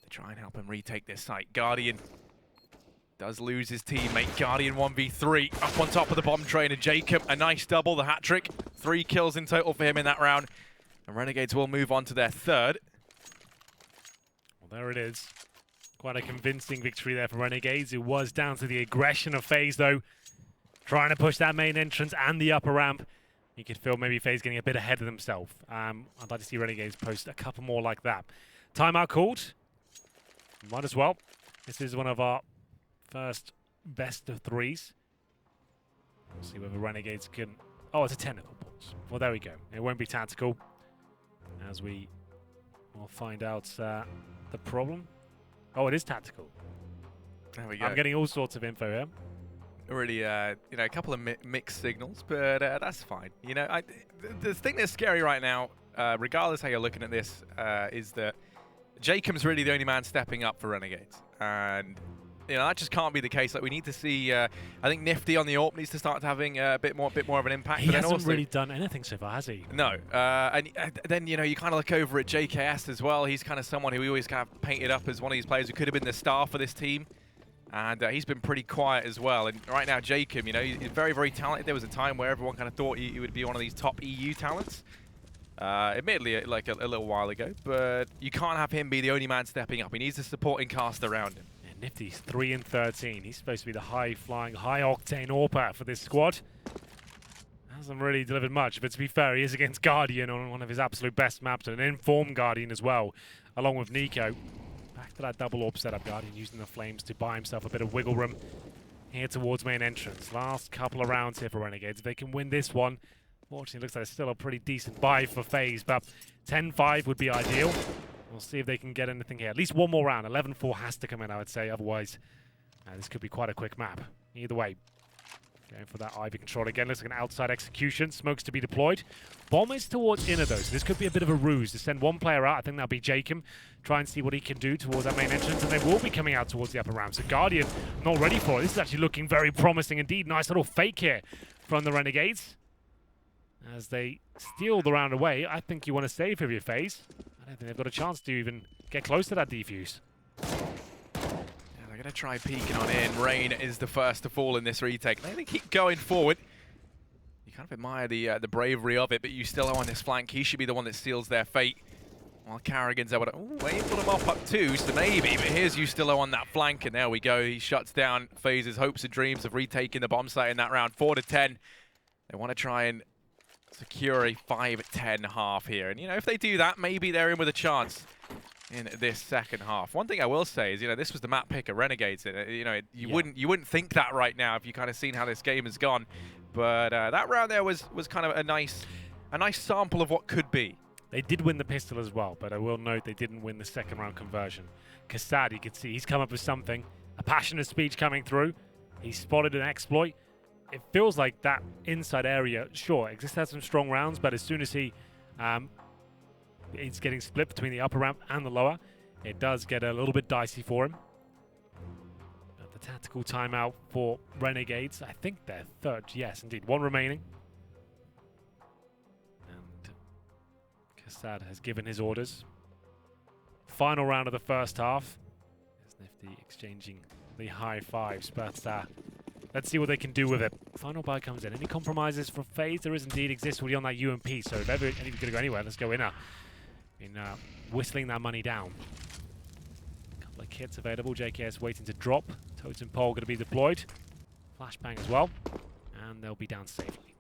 to try and help him retake this site. Guardian does lose his teammate. Guardian 1v3 up on top of the bomb train, and Jacob, a nice double, the hat trick. 3 kills in total for him in that round, and Renegades will move on to their 3rd. Well, there it is. Quite a convincing victory there for Renegades. It was down to the aggression of FaZe, though, trying to push that main entrance and the upper ramp. You could feel maybe FaZe getting a bit ahead of themselves. I'd like to see Renegades post a couple more like that. Timeout called. Might as well. This is one of our first best of 3s. We'll see whether Renegades can... Oh, it's a technical pause. Well, there we go. It won't be tactical, as we will find out the problem. Oh, it is tactical. There we go. I'm getting all sorts of info here. Really, you know, a couple of mixed signals, but that's fine. You know, the thing that's scary right now regardless how you're looking at this, is that Jacob's really the only man stepping up for Renegades. And you know, that just can't be the case. Like, we need to see, I think Nifty on the AWP needs to start having a bit more of an impact. He but hasn't also, really done anything so far, has he? No. And then, you know, you kind of look over at JKS as well. He's kind of someone who we always kind of painted up as one of these players who could have been the star for this team. And he's been pretty quiet as well. And right now, Jacob, you know, he's very, very talented. There was a time where everyone kind of thought he would be one of these top EU talents. Admittedly, like a little while ago. But you can't have him be the only man stepping up. He needs a supporting cast around him. Nifty's 3 and 13. He's supposed to be the high-flying, high-octane AWPer for this squad. Hasn't really delivered much, but to be fair, he is against Guardian on one of his absolute best maps, and an informed Guardian as well, along with Nico. Back to that double AWP setup. Guardian using the flames to buy himself a bit of wiggle room here towards main entrance. Last couple of rounds here for Renegades. If they can win this one, fortunately, it looks like it's still a pretty decent buy for FaZe, but 10-5 would be ideal. We'll see if they can get anything here. At least one more round. 11-4 has to come in, I would say. Otherwise, this could be quite a quick map. Either way, going for that Ivy control again. Looks like an outside execution. Smokes to be deployed. Bomb is towards inner, though, so this could be a bit of a ruse to send one player out. I think that'll be Jacob. Try and see what he can do towards that main entrance, and they will be coming out towards the upper ramp. So Guardian not ready for it. This is actually looking very promising indeed. Nice little fake here from the Renegades. As they steal the round away, I think you want to save for your FaZe. I don't think they've got a chance to even get close to that defuse. Yeah, they're going to try peeking on in. Rain is the first to fall in this retake. They keep going forward. You kind of admire the bravery of it, but you still are on this flank. He should be the one that seals their fate. While Carrigan's able to... Ooh, able to mop up two, so maybe. But here's Ustillo on that flank, and there we go. He shuts down FaZe's hopes and dreams of retaking the bomb site in that round. 4-10. They want to try and secure a 5-10 half here. And, you know, if they do that, maybe they're in with a chance in this second half. One thing I will say is, you know, this was the map pick of Renegades. You know, you wouldn't think that right now if you kind of seen how this game has gone. But that round there was kind of a nice sample of what could be. They did win the pistol as well, but I will note they didn't win the second round conversion. Kassad, you can see he's come up with something. A passionate speech coming through. He spotted an exploit. It feels like that inside area, sure, Exist has some strong rounds, but as soon as he's getting split between the upper ramp and the lower, it does get a little bit dicey for him. But the tactical timeout for Renegades, I think they're third. Yes, indeed. One remaining. And Kassad has given his orders. Final round of the first half. There's Nifty exchanging the high fives, but let's see what they can do with it. Final buy comes in. Any compromises for FaZe? There is indeed Exist already on that UMP, so if ever anything's going to go anywhere, let's go in whistling that money down. A couple of kits available. JKS waiting to drop. Totem Pole going to be deployed. Flashbang as well. And they'll be down safely.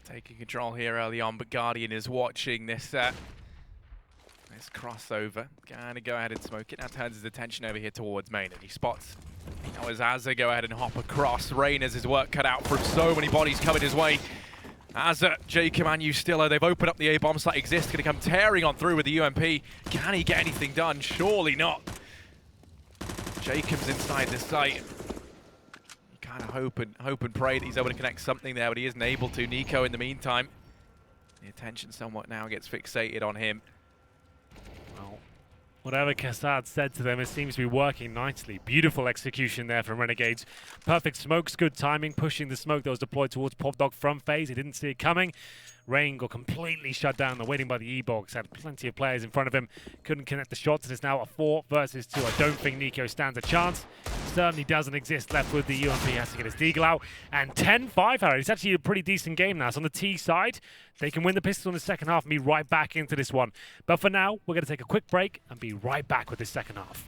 Taking control here early on, but Guardian is watching this this crossover. Gonna go ahead and smoke it. Now turns his attention over here towards main, and he spots. Now as Azza go ahead and hop across. Rain has his work cut out from so many bodies coming his way. Azza, Jacob and Ustillo, they've opened up the A-bomb site. Exist going to come tearing on through with the UMP. Can he get anything done? Surely not. Jacob's inside the site. You kind of hope and pray that he's able to connect something there, but he isn't able to. Nico, in the meantime, the attention somewhat now gets fixated on him. Well, whatever Kassad said to them, it seems to be working nicely. Beautiful execution there from Renegades. Perfect smokes, good timing, pushing the smoke that was deployed towards Popdog from FaZe. He didn't see it coming. Rain got completely shut down. They're waiting by the E-box. Had plenty of players in front of him. Couldn't connect the shots. It's now a 4 versus 2. I don't think Nico stands a chance. Certainly doesn't exist left with the UMP. Has to get his deagle out. And 10-5, Harry. It's actually a pretty decent game now. So on the T side, they can win the pistol in the second half and be right back into this one. But for now, we're going to take a quick break and be right back with this second half.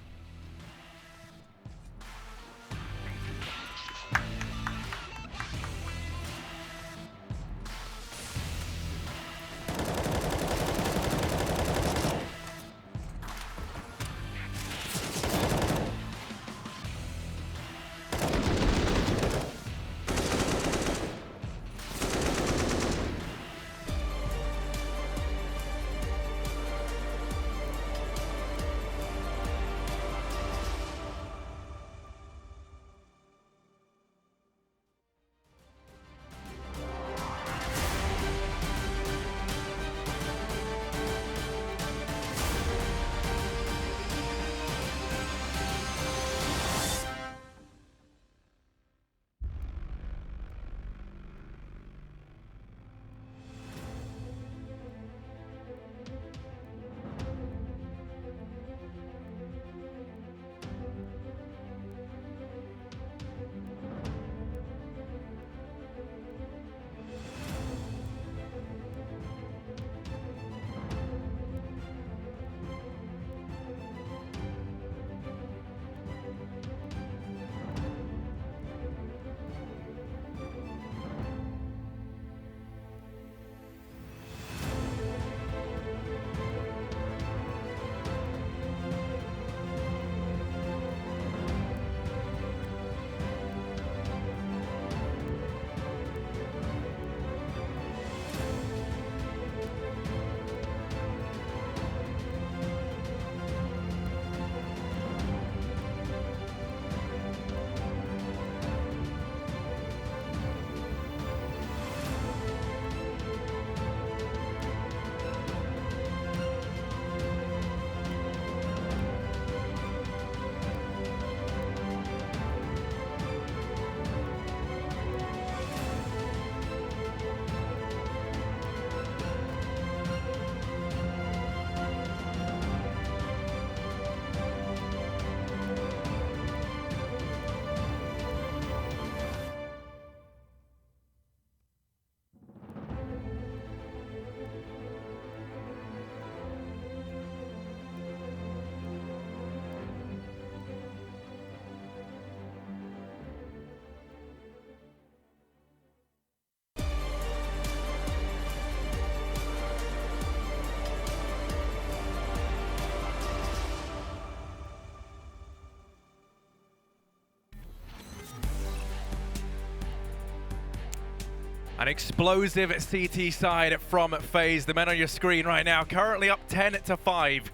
An explosive CT side from FaZe. The men on your screen right now currently up 10-5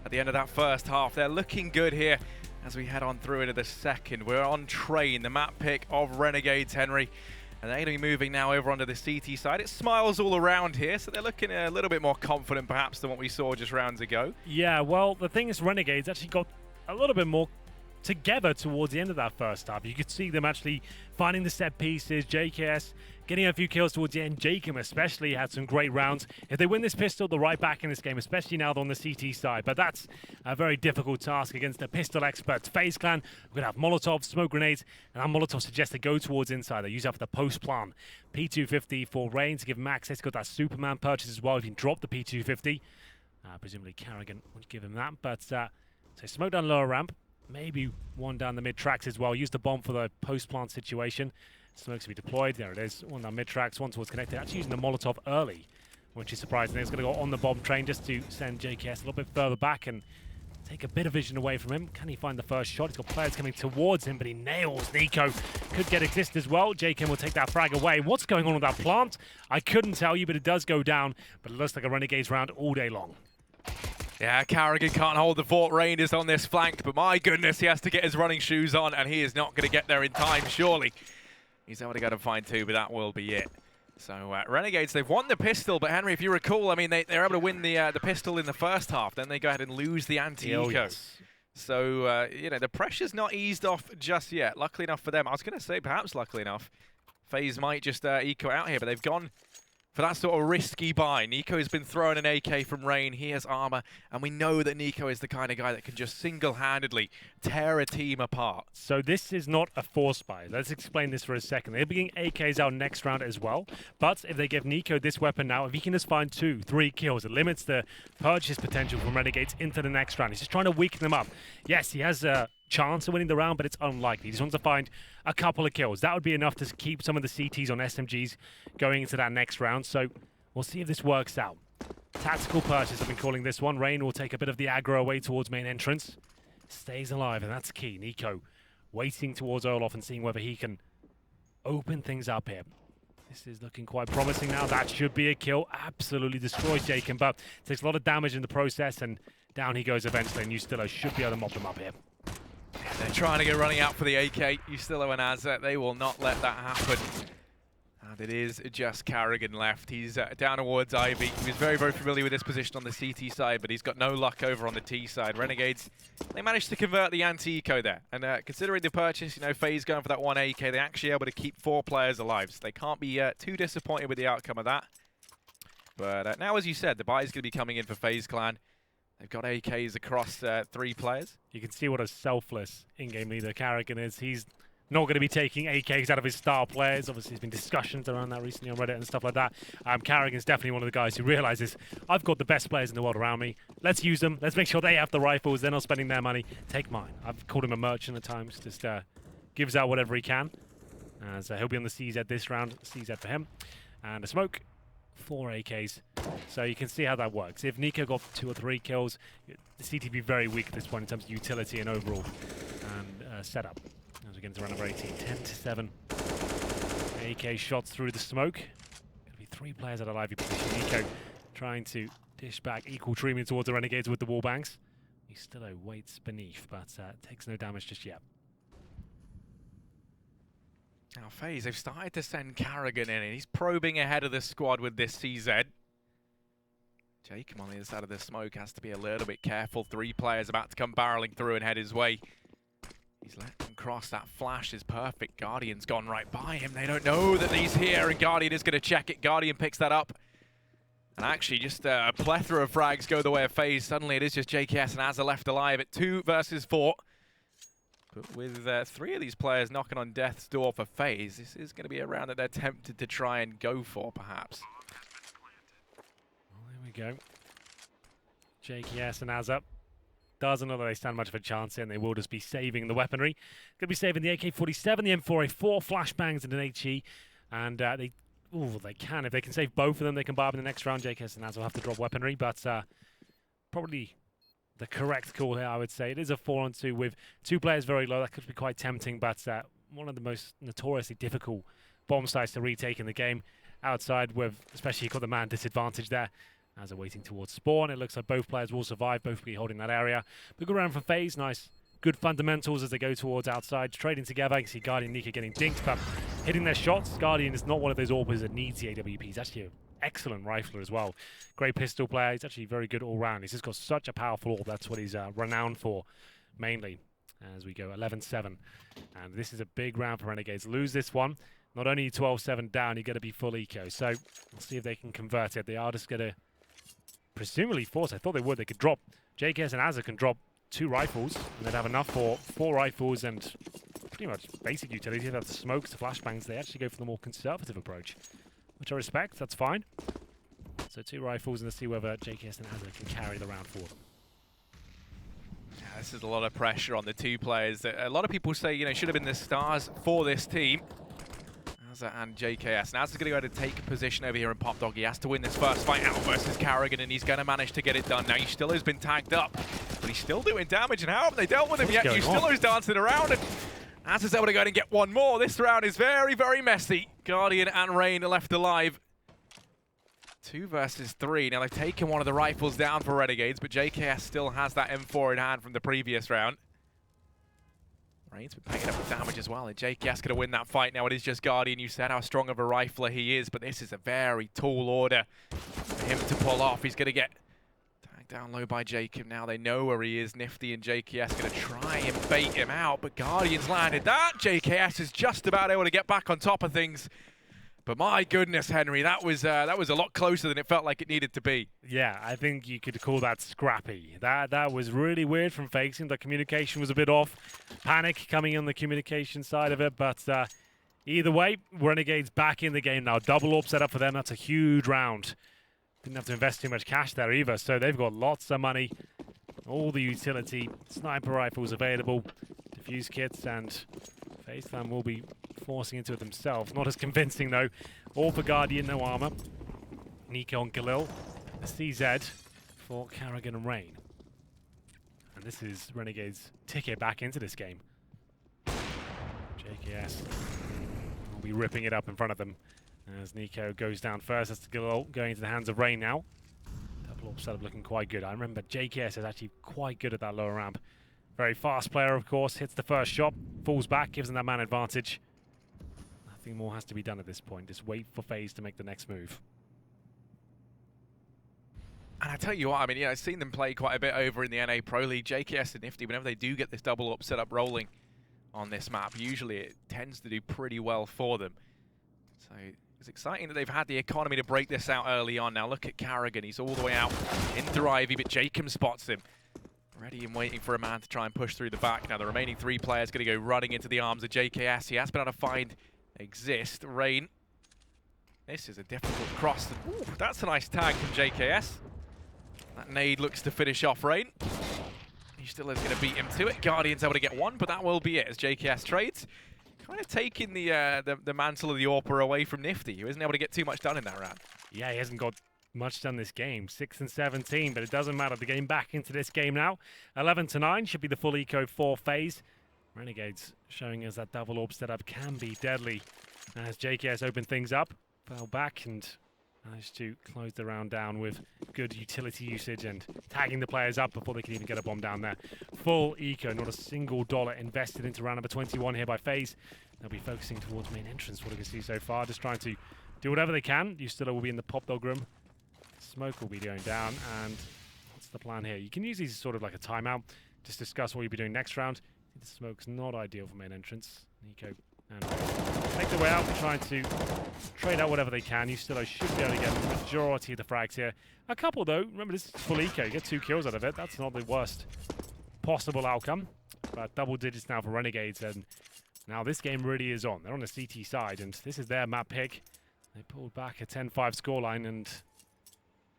at the end of that first half. They're looking good here as we head on through into the second. We're on train, the map pick of Renegades, Henry. And they're going to be moving now over onto the CT side. It smiles all around here, so they're looking a little bit more confident perhaps than what we saw just rounds ago. Yeah, well, the thing is Renegades actually got a little bit more together towards the end of that first half. You could see them actually finding the set pieces, JKS getting a few kills towards the end. Jacob especially had some great rounds. If they win this pistol, they're right back in this game, especially now they're on the CT side. But that's a very difficult task against the pistol experts. FaZe Clan, we're going to have Molotov, smoke grenades, and that Molotov suggests they go towards inside. They use that for the post plan. P250 for Rain to give him access. He's got that Superman purchase as well. If he can drop the P250, presumably Carrigan would give him that. But so smoke down lower ramp. Maybe one down the mid tracks as well. Use the bomb for the post plant situation. Smoke's to be deployed. There it is. One down mid tracks, one towards connected. Actually using the Molotov early, which is surprising. It's going to go on the bomb train just to send JKS a little bit further back and take a bit of vision away from him. Can he find the first shot? He's got players coming towards him, but he nails Nico. Could get exist as well. JK will take that frag away. What's going on with that plant? I couldn't tell you, but it does go down. But it looks like a Renegades round all day long. Yeah, Carrigan can't hold the fort. Rain is on this flank, but my goodness, he has to get his running shoes on, and he is not going to get there in time, surely. He's able to go to find two, but that will be it. So Renegades, they've won the pistol, but Henry, if you recall, I mean, they're able to win the pistol in the first half, then they go ahead and lose the anti-eco. Oh, yes. So, you know, the pressure's not eased off just yet. Luckily enough for them, I was going to say perhaps luckily enough, FaZe might just eco out here, but they've gone for that sort of risky buy. Nico has been throwing an AK from Rain. He has armor, and we know that Nico is the kind of guy that can just single-handedly tear a team apart. So this is not a force buy. Let's explain this for a second. They're bringing AKs out next round as well. But if they give Nico this weapon now, if he can just find 2-3 kills, it limits the purchase potential from Renegades into the next round. He's just trying to weaken them up. Yes, he has a chance of winning the round, but it's unlikely. He just wants to find a couple of kills. That would be enough to keep some of the CTs on SMGs going into that next round. So we'll see if this works out. Tactical purchase, I've been calling this one. Rain will take a bit of the aggro away towards main entrance. Stays alive, and that's key. Nico waiting towards Olaf and seeing whether he can open things up here. This is looking quite promising now. That should be a kill. Absolutely destroys Jacob, but takes a lot of damage in the process, and down he goes eventually, and Ustillo should be able to mop him up here. They're trying to get running out for the AK. Ustillo and Azza, they will not let that happen. And it is just Carrigan left. He's down towards Ivy. He was very, very familiar with this position on the CT side, but he's got no luck over on the T side. Renegades, they managed to convert the anti-eco there. And considering the purchase, you know, FaZe going for that one AK, they're actually able to keep 4 players alive. So they can't be too disappointed with the outcome of that. But now, as you said, the buy is going to be coming in for FaZe Clan. They've got AKs across 3 players. You can see what a selfless in-game leader Carrigan is. He's not going to be taking AKs out of his star players. Obviously, there's been discussions around that recently on Reddit and stuff like that. Carrigan's definitely one of the guys who realizes, I've got the best players in the world around me. Let's use them. Let's make sure they have the rifles. They're not spending their money. Take mine. I've called him a merchant at times. Just gives out whatever he can. As he'll be on the CZ this round. CZ for him. And a smoke. 4 AKs. So you can see how that works. If Nico got 2 or 3 kills, the CT would be very weak at this point in terms of utility and overall setup. As we get into round number 18, 10-7. AK shots through the smoke. Going to be 3 players at a lively position. Nico trying to dish back equal treatment towards the Renegades with the wall banks. Ustillo waits beneath, but takes no damage just yet. Now FaZe, they've started to send Carrigan in, and he's probing ahead of the squad with this CZ. Jacob on the other side of the smoke has to be a little bit careful. 3 players about to come barreling through and head his way. He's let them cross. That flash is perfect. Guardian's gone right by him. They don't know that he's here, and Guardian is going to check it. Guardian picks that up. And actually, just a plethora of frags go the way of FaZe. Suddenly, it is just JKS and Azza left alive at 2 versus 4. But with 3 of these players knocking on death's door for FaZe, this is going to be a round that they're tempted to try and go for, perhaps. Well, there we go. JKS and Azza. Doesn't look like they stand much of a chance here, and they will just be saving the weaponry. Going to be saving the AK-47, the M4A4, flashbangs, and an HE. And they can. If they can save both of them, they can buy up in the next round. JKS and Azza will have to drop weaponry, but probably the correct call here, I would say. It is a 4-on-2 with 2 players very low. That could be quite tempting, but one of the most notoriously difficult bomb sites to retake in the game. outside with, especially he got the man disadvantage there. As they're waiting towards spawn, it looks like both players will survive, both will be holding that area. But good round from FaZe, nice. Good fundamentals as they go towards outside, trading together. You can see Guardian and Nika getting dinked, but hitting their shots. Guardian is not one of those AWPers that needs the AWP. He's actually an excellent rifler as well. Great pistol player. He's actually very good all round. He's just got such a powerful AWP. That's what he's renowned for, mainly. As we go 11-7. And this is a big round for Renegades. Lose this one. Not only 12-7 down, you got to be full eco. So we'll see if they can convert it. They are just going to presumably force. I thought they would. They could drop. JKS and Azza can drop 2 rifles, and they'd have enough for 4 rifles and pretty much basic utility. They have the smokes, the flashbangs. They actually go for the more conservative approach, which I respect. That's fine. So 2 rifles, and let's see whether JKS and Azza can carry the round forward. Yeah, this is a lot of pressure on the 2 players. A lot of people say, you know, should have been the stars for this team. Azza and JKS. Now Azza's going to go ahead and take a position over here in Pop Dog. He has to win this first fight out versus Carrigan, and he's going to manage to get it done. Now, Yustillo's been tagged up, but he's still doing damage, and how haven't they dealt with him yet? Yustillo's dancing around, and Azza's able to go ahead and get one more. This round is very, very messy. Guardian and Rain are left alive. 2 versus 3. Now, they've taken one of the rifles down for Renegades, but JKS still has that M4 in hand from the previous round. Rain's been picking up the damage as well, and JKS going to win that fight. Now it is just Guardian. You said how strong of a rifler he is, but this is a very tall order for him to pull off. He's going to get tagged down low by Jacob. Now they know where he is. Nifty and JKS going to try and bait him out, but Guardian's landed that. JKS is just about able to get back on top of things. But my goodness, Henry, that was a lot closer than it felt like it needed to be. Yeah, I think you could call that scrappy. That was really weird from FaZe. The communication was a bit off. Panic coming on the communication side of it, but either way, Renegades back in the game now. Double AWP set up for them. That's a huge round. Didn't have to invest too much cash there either, so they've got lots of money. All the utility, sniper rifles available, defuse kits, and FaZe fan will be forcing into it themselves. Not as convincing though. All for Guardian, no armor. Nico and Khalil. The CZ for Carrigan and Rain. And this is Renegade's ticket back into this game. JKS will be ripping it up in front of them as Nico goes down first. That's Khalil going into the hands of Rain now. Double AWP setup looking quite good. I remember JKS is actually quite good at that lower ramp. Very fast player, of course. Hits the first shot, falls back, gives them that man advantage. Nothing more has to be done at this point. Just wait for FaZe to make the next move. And I tell you what, I mean, yeah, I've seen them play quite a bit over in the NA Pro League. JKS and Nifty, whenever they do get this double AWP setup rolling on this map, usually it tends to do pretty well for them. So it's exciting that they've had the economy to break this out early on. Now look at Carrigan. He's all the way out into Ivy, but Jacob spots him. Ready and waiting for a man to try and push through the back. Now the remaining 3 players going to go running into the arms of JKS. He has been able to find Exist. Rain. This is a difficult cross. Ooh, that's a nice tag from JKS. That nade looks to finish off Rain. He still is going to beat him to it. Guardian's able to get one, but that will be it as JKS trades. Kind of taking the mantle of the AWPer away from Nifty, who isn't able to get too much done in that round. Yeah, he hasn't got much done this game. 6 and 17, but it doesn't matter. The game back into this game now. 11-9 should be the full eco for FaZe. Renegades showing us that double AWP setup can be deadly. As JKS opened things up, fell back and managed to close the round down with good utility usage and tagging the players up before they can even get a bomb down there. Full eco, not a single dollar invested into round number 21 here by FaZe. They'll be focusing towards main entrance, what we can see so far, just trying to do whatever they can. Yustillo will be in the pop dog room. Smoke will be going down, and what's the plan here? You can use these sort of like a timeout, just discuss what you'll be doing next round. The smoke's not ideal for main entrance. Nico and make their way out, trying to trade out whatever they can. Yustillo should be able to get the majority of the frags here. A couple though, remember this is full eco, you get 2 kills out of it. That's not the worst possible outcome. But double digits now for Renegades, and now this game really is on. They're on the CT side, and this is their map pick. They pulled back a 10-5 scoreline, and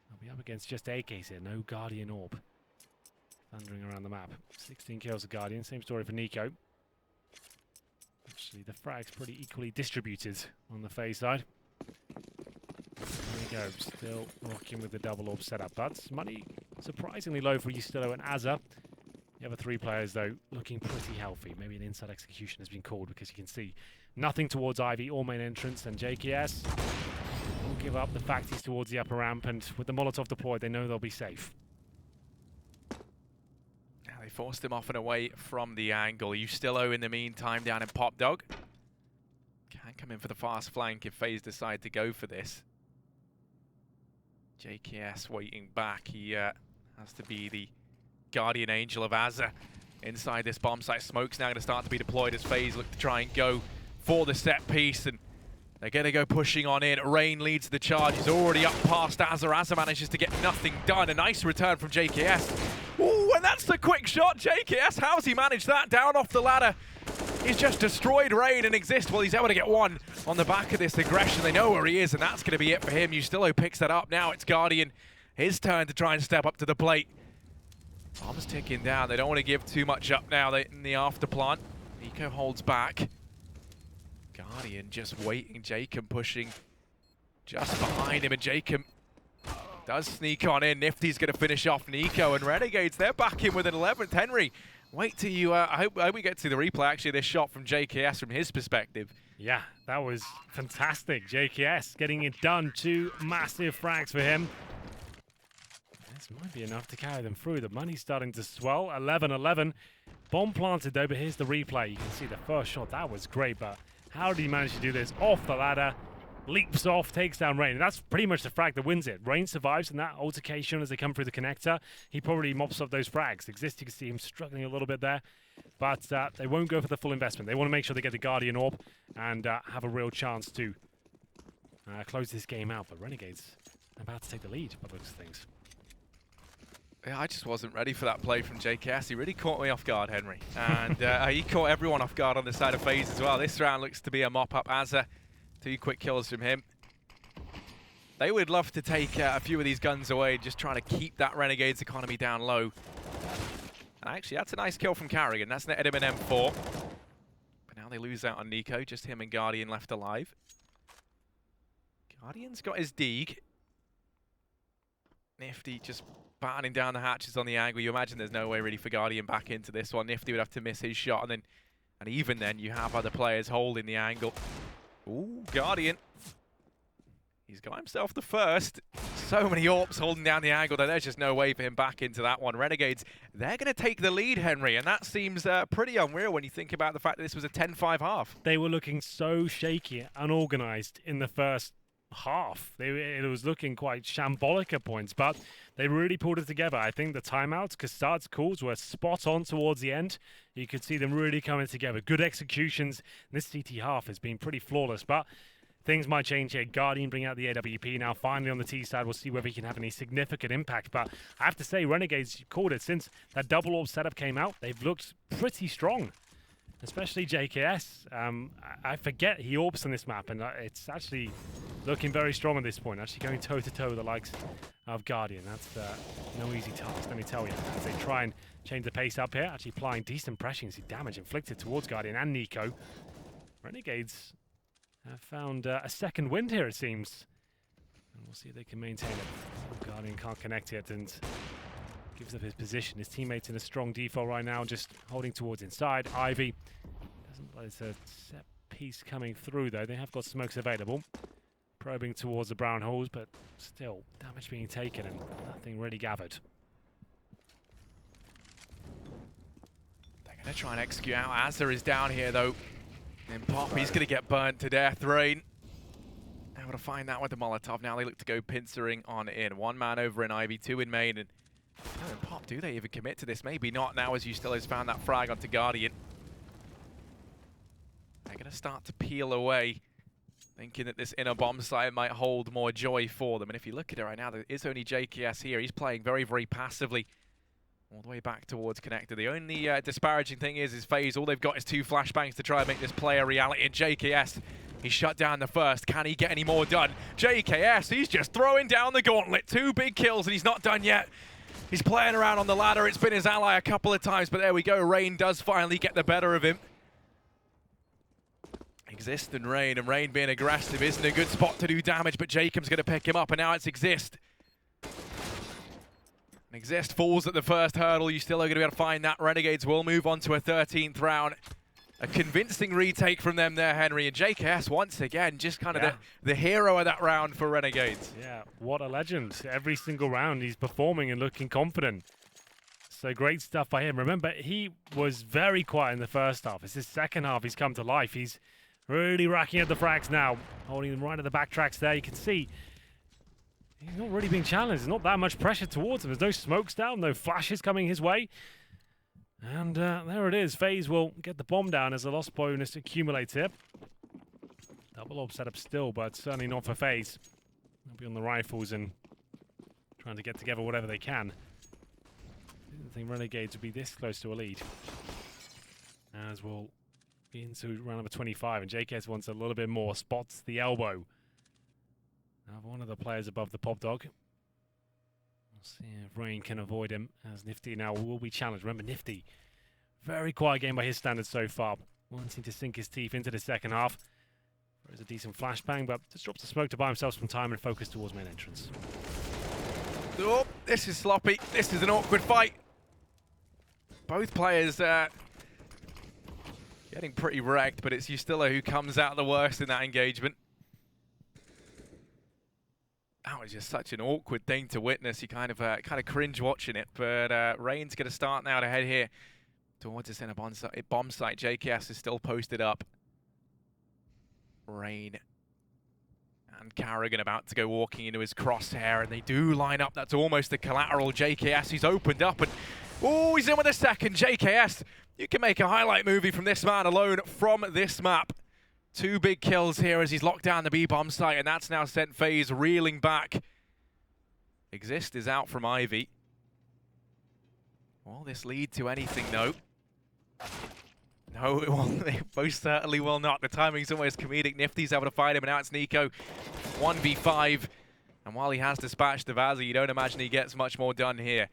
they'll be up against just AKs here. No Guardian AWP. Thundering around the map. 16 kills of Guardian. Same story for Nico. Actually, the frag's pretty equally distributed on the FaZe side. There we go. Still rocking with the double AWP setup. That's money surprisingly low for Yustillo and Azza. The other 3 players, though, looking pretty healthy. Maybe an inside execution has been called because you can see nothing towards Ivy or main entrance. And JKS give up the fact he's towards the upper ramp, and with the Molotov deployed, they know they'll be safe. Now they forced him off and away from the angle. Ustillo in the meantime down in Pop Dog. Can come in for the fast flank if FaZe decide to go for this. JKS waiting back. He has to be the guardian angel of Azza inside this bomb site. Smoke's now going to start to be deployed as FaZe look to try and go for the set piece, and they're going to go pushing on in. Rain leads the charge. He's already up past Azza. Azza manages to get nothing done. A nice return from JKS. Ooh, and that's the quick shot. JKS, how's he managed that? Down off the ladder. He's just destroyed Rain and Exist. Well, he's able to get one on the back of this aggression. They know where he is, and that's going to be it for him. Ustillo picks that up. Now it's Guardian. His turn to try and step up to the plate. Bomb's ticking down. They don't want to give too much up now in the after plant. Nico holds back. Guardian just waiting. Jacob pushing just behind him, and Jacob does sneak on in. Nifty's going to finish off Nico, and Renegades, they're back in with an 11th. Henry, wait till you, I hope we get to the replay, actually, this shot from JKS from his perspective. Yeah, that was fantastic. JKS getting it done. 2 massive frags for him. This might be enough to carry them through. The money's starting to swell. 11-11. Bomb planted though, but here's the replay. You can see the first shot. That was great, but how did he manage to do this? Off the ladder, leaps off, takes down Rain. And that's pretty much the frag that wins it. Rain survives in that altercation as they come through the connector. He probably mops up those frags. Exist, you can see him struggling a little bit there. But they won't go for the full investment. They want to make sure they get the Guardian Orb and have a real chance to close this game out. But Renegades are about to take the lead by those things. Yeah, I just wasn't ready for that play from JKS. He really caught me off guard, Henry. And he caught everyone off guard on the side of FaZe as well. This round looks to be a mop-up. Azza, 2 quick kills from him. They would love to take a few of these guns away, just trying to keep that Renegades economy down low. And actually, that's a nice kill from Carrigan. That's netted him an M4. But now they lose out on Nico. Just him and Guardian left alive. Guardian's got his Deeg. Nifty just battening down the hatches on the angle. You imagine there's no way really for Guardian back into this one. Nifty would have to miss his shot, and even then you have other players holding the angle. Ooh, Guardian. He's got himself the first. So many AWPs holding down the angle that there's just no way for him back into that one. Renegades, they're going to take the lead, Henry, and that seems pretty unreal when you think about the fact that this was a 10-5 half. They were looking so shaky, unorganized in the first half. It was looking quite shambolic at points, but they really pulled it together. I think the timeouts, Custard's calls were spot on towards the end. You could see them really coming together. Good executions. This CT half has been pretty flawless, but things might change here. Guardian bring out the AWP now. Finally on the T side, we'll see whether he can have any significant impact. But I have to say, Renegades called it. Since that double AWP setup came out, they've looked pretty strong. Especially JKS. I forget he AWPs on this map, and it's actually looking very strong at this point. Actually going toe-to-toe with the likes of Guardian. That's no easy task, let me tell you. As they try and change the pace up here, actually applying decent pressure. You see damage inflicted towards Guardian and Nico. Renegades have found a second wind here, it seems. And we'll see if they can maintain it. Guardian can't connect yet, and gives up his position. His teammates in a strong default right now, just holding towards inside. Ivy doesn't look like it's a set piece coming through though. They have got smokes available. Probing towards the brown holes, but still damage being taken and nothing really gathered. They're going to try and execute out. Azza is down here though. And Pop, he's going to get burnt to death. Rain able to find that with the Molotov. Now they look to go pincering on in. 1 man over in Ivy, 2 in main, and Pop, do they even commit to this? Maybe not now, as Ustillo's found that frag onto Guardian. They're going to start to peel away, thinking that this inner bomb site might hold more joy for them. And if you look at it right now, there is only JKS here. He's playing very, very passively all the way back towards connector. The only disparaging thing is FaZe, all they've got is 2 flashbangs to try and make this play a reality. And JKS, he shut down the first. Can he get any more done? JKS, he's just throwing down the gauntlet. 2 big kills and he's not done yet. He's playing around on the ladder. It's been his ally a couple of times, but there we go. Rain does finally get the better of him. Exist and Rain being aggressive isn't a good spot to do damage, but Jacob's going to pick him up, and now it's Exist. And Exist falls at the first hurdle. You still are going to be able to find that. Renegades will move on to a 13th round. A convincing retake from them there, Henry. And JKS, once again, just kind of the hero of that round for Renegades. Yeah, what a legend. Every single round he's performing and looking confident. So great stuff by him. Remember, he was very quiet in the first half. It's his second half he's come to life. He's really racking up the frags now. Holding them right at the backtracks there. You can see he's not really being challenged. There's not that much pressure towards him. There's no smokes down, no flashes coming his way. And there it is. FaZe will get the bomb down as the loss bonus accumulates here. Double orb setup still, but certainly not for FaZe. They'll be on the rifles and trying to get together whatever they can. Didn't think Renegades would be this close to a lead. As we'll be into round number 25, and JKS wants a little bit more. Spots the elbow. Now one of the players above the pop dog. We'll see if Rain can avoid him, as Nifty now will be challenged. Remember, Nifty, very quiet game by his standards so far. Wanting to sink his teeth into the second half. There's a decent flashbang, but just drops the smoke to buy himself some time and focus towards main entrance. Oh, this is sloppy. This is an awkward fight. Both players getting pretty wrecked, but it's Ustilo who comes out the worst in that engagement. That was just such an awkward thing to witness. You kind of cringe watching it. But Rain's going to start now to head here towards the center bomb site. JKS is still posted up. Rain and Carrigan about to go walking into his crosshair, and they do line up. That's almost a collateral. JKS, he's opened up, and oh, he's in with a second. JKS, you can make a highlight movie from this man alone from this map. 2 big kills here as he's locked down the B-bomb site, and that's now sent FaZe reeling back. Exist is out from Ivy. Will this lead to anything? No. No, it won't. It most certainly will not. The timing's almost comedic. Nifty's able to fight him, and now it's Nico. 1v5. And while he has dispatched the Vazzy, you don't imagine he gets much more done here.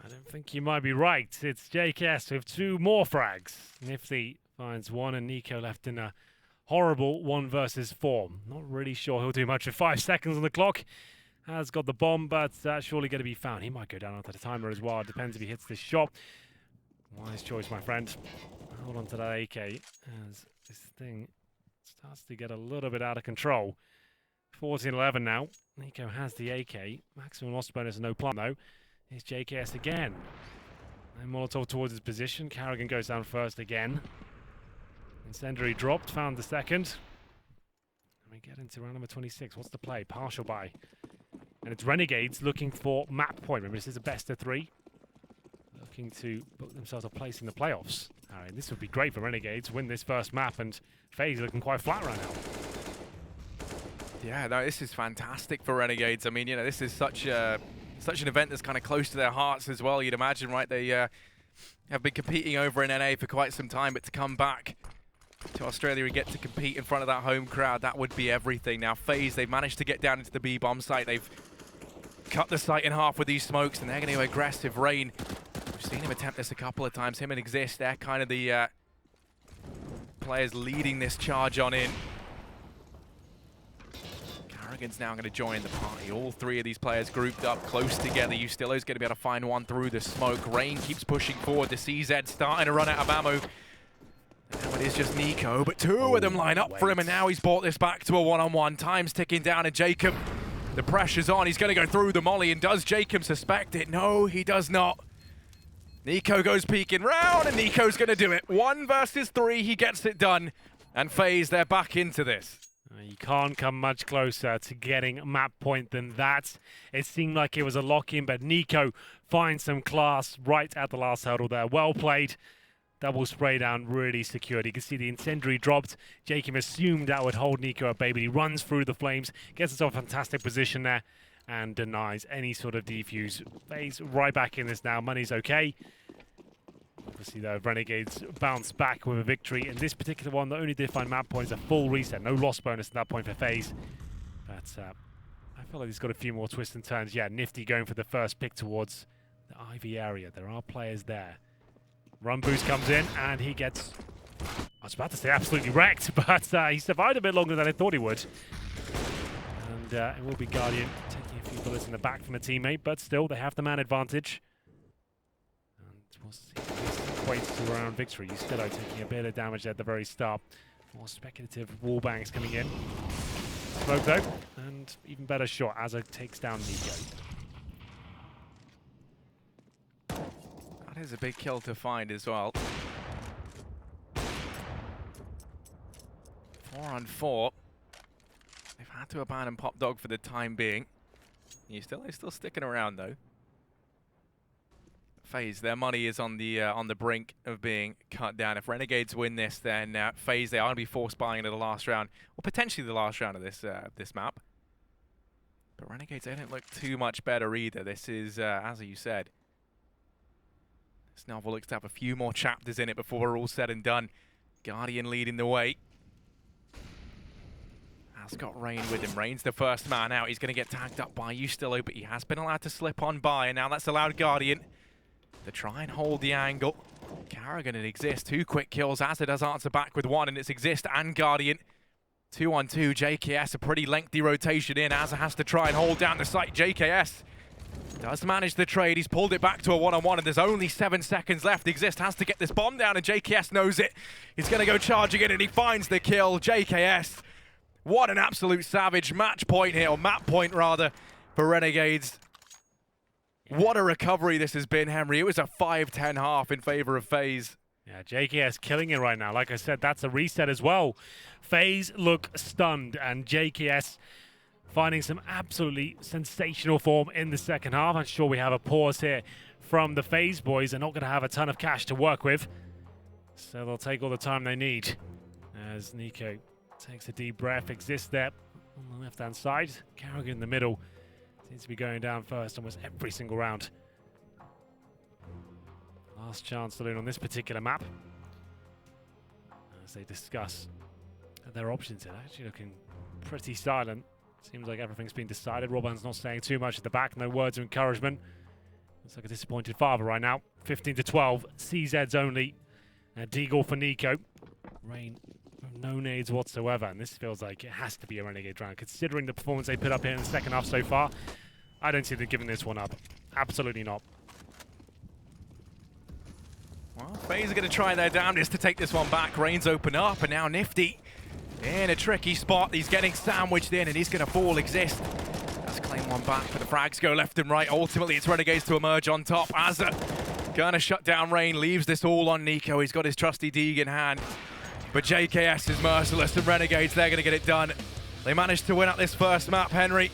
I don't think you might be right. It's JKS with 2 more frags. Nifty finds 1, and Nico left in a horrible 1 versus 4. Not really sure he'll do much with 5 seconds on the clock. Has got the bomb, but surely going to be found. He might go down onto the timer as well. Depends if he hits this shot. Wise choice, my friend. Hold on to that AK as this thing starts to get a little bit out of control. 14-11 now. Nico has the AK. Maximum loss bonus, no plan though. Here's JKS again. And Molotov towards his position. Carrigan goes down first again. Incendiary dropped, found the second. And we get into round number 26. What's the play? Partial buy. And it's Renegades looking for map point. Remember, this is a best of 3. Looking to book themselves a place in the playoffs. This would be great for Renegades. Win this first map, and FaZe looking quite flat right now. Yeah, no, this is fantastic for Renegades. I mean, you know, this is such an event that's kind of close to their hearts as well. You'd imagine, right? They have been competing over in NA for quite some time, but to come back to Australia and get to compete in front of that home crowd, that would be everything. Now, FaZe, they've managed to get down into the B-bomb site. They've cut the site in half with these smokes, and they're going to aggressive. Rain, we've seen him attempt this a couple of times. Him and Exist, they're kind of the players leading this charge on in. Carrigan's now going to join the party. All 3 of these players grouped up close together. Ustilo's going to be able to find one through the smoke. Rain keeps pushing forward. The CZ starting to run out of ammo. Now it is just Nico, but 2 of them line up for him, and now he's brought this back to a one-on-one. Time's ticking down, and Jacob, the pressure's on. He's going to go through the molly, and does Jacob suspect it? No, he does not. Nico goes peeking round, and Nico's going to do it. 1 versus 3, he gets it done. And FaZe, they're back into this. You can't come much closer to getting map point than that. It seemed like it was a lock-in, but Nico finds some class right at the last hurdle there. Well played. Double spray down, really secured. You can see the incendiary dropped. Jacob assumed that would hold Nico at bay, but he runs through the flames, gets himself a fantastic position there, and denies any sort of defuse. FaZe right back in this now. Money's okay. Obviously, the Renegades bounce back with a victory. In this particular one, the only did find map point is a full reset. No loss bonus at that point for FaZe. But I feel like he's got a few more twists and turns. Yeah, Nifty going for the first pick towards the Ivy area. There are players there. Run boost comes in, and he gets, I was about to say absolutely wrecked, but he survived a bit longer than I thought he would. And it will be Guardian taking a few bullets in the back from a teammate, but still, they have the man advantage. And we'll see equates to around victory. Still taking a bit of damage at the very start. More speculative wall bangs coming in. Smoke though, and even better shot as it takes down Nico. That is a big kill to find as well. 4 on 4. They've had to abandon Pop Dog for the time being. They're still sticking around though. FaZe, their money is on the brink of being cut down. If Renegades win this, then FaZe, they are going to be forced buying into the last round, or potentially the last round of this map. But Renegades, they don't look too much better either. This is, as you said, this novel looks to have a few more chapters in it before we're all said and done. Guardian leading the way. Has got Rain with him. Rain's the first man out. He's going to get tagged up by Ustilo, but he has been allowed to slip on by, and now that's allowed Guardian to try and hold the angle. Karrigan, it exists. 2 quick kills. Azza does answer back with 1, and it's Exist and Guardian. 2 on 2. JKS, a pretty lengthy rotation in. Azza has to try and hold down the site. JKS does manage the trade. He's pulled it back to a 1-on-1, and there's only 7 seconds left. Exist has to get this bomb down, and JKS knows it. He's going to go charging in, and he finds the kill. JKS, what an absolute savage. Match point here, or map point rather, for Renegades. What a recovery this has been, Henry. It was a 5-10 half in favor of FaZe. Yeah, JKS killing it right now. Like I said, that's a reset as well. FaZe look stunned, and JKS finding some absolutely sensational form in the second half. I'm sure we have a pause here from the FaZe boys. They're not going to have a ton of cash to work with, so they'll take all the time they need. As Nico takes a deep breath, Exists there on the left-hand side. Karrigan in the middle. Seems to be going down first almost every single round. Last chance saloon on this particular map. As they discuss their options here, actually looking pretty silent. Seems like everything's been decided. Robin's not saying too much at the back. No words of encouragement. Looks like a disappointed father right now. 15-12. CZ's only. Deagle for Nico. Rain, no nades whatsoever. And this feels like it has to be a Renegade round. Considering the performance they put up here in the second half so far, I don't see them giving this one up. Absolutely not. Well, FaZe are going to try their damnedest to take this one back. Rain's open up, and now Nifty in a tricky spot. He's getting sandwiched in, and he's going to fall. Exist. Let's claim one back, but the frags go left and right. Ultimately, it's Renegades to emerge on top. Azza going to shut down Rain, leaves this all on Nico. He's got his trusty Deeg in hand. But JKS is merciless, and Renegades, they're going to get it done. They managed to win out this first map, Henry.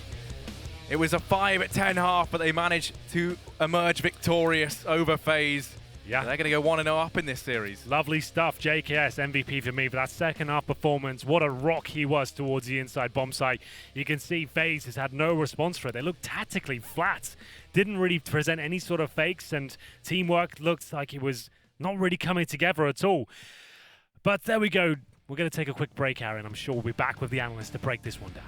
It was a 5-10 half, but they managed to emerge victorious over FaZe. Yeah. They're going to go 1-0 up in this series. Lovely stuff. JKS, MVP for me for that second half performance. What a rock he was towards the inside bomb site. You can see FaZe has had no response for it. They looked tactically flat. Didn't really present any sort of fakes, and teamwork looked like it was not really coming together at all. But there we go. We're going to take a quick break, Aaron. I'm sure we'll be back with the analysts to break this one down.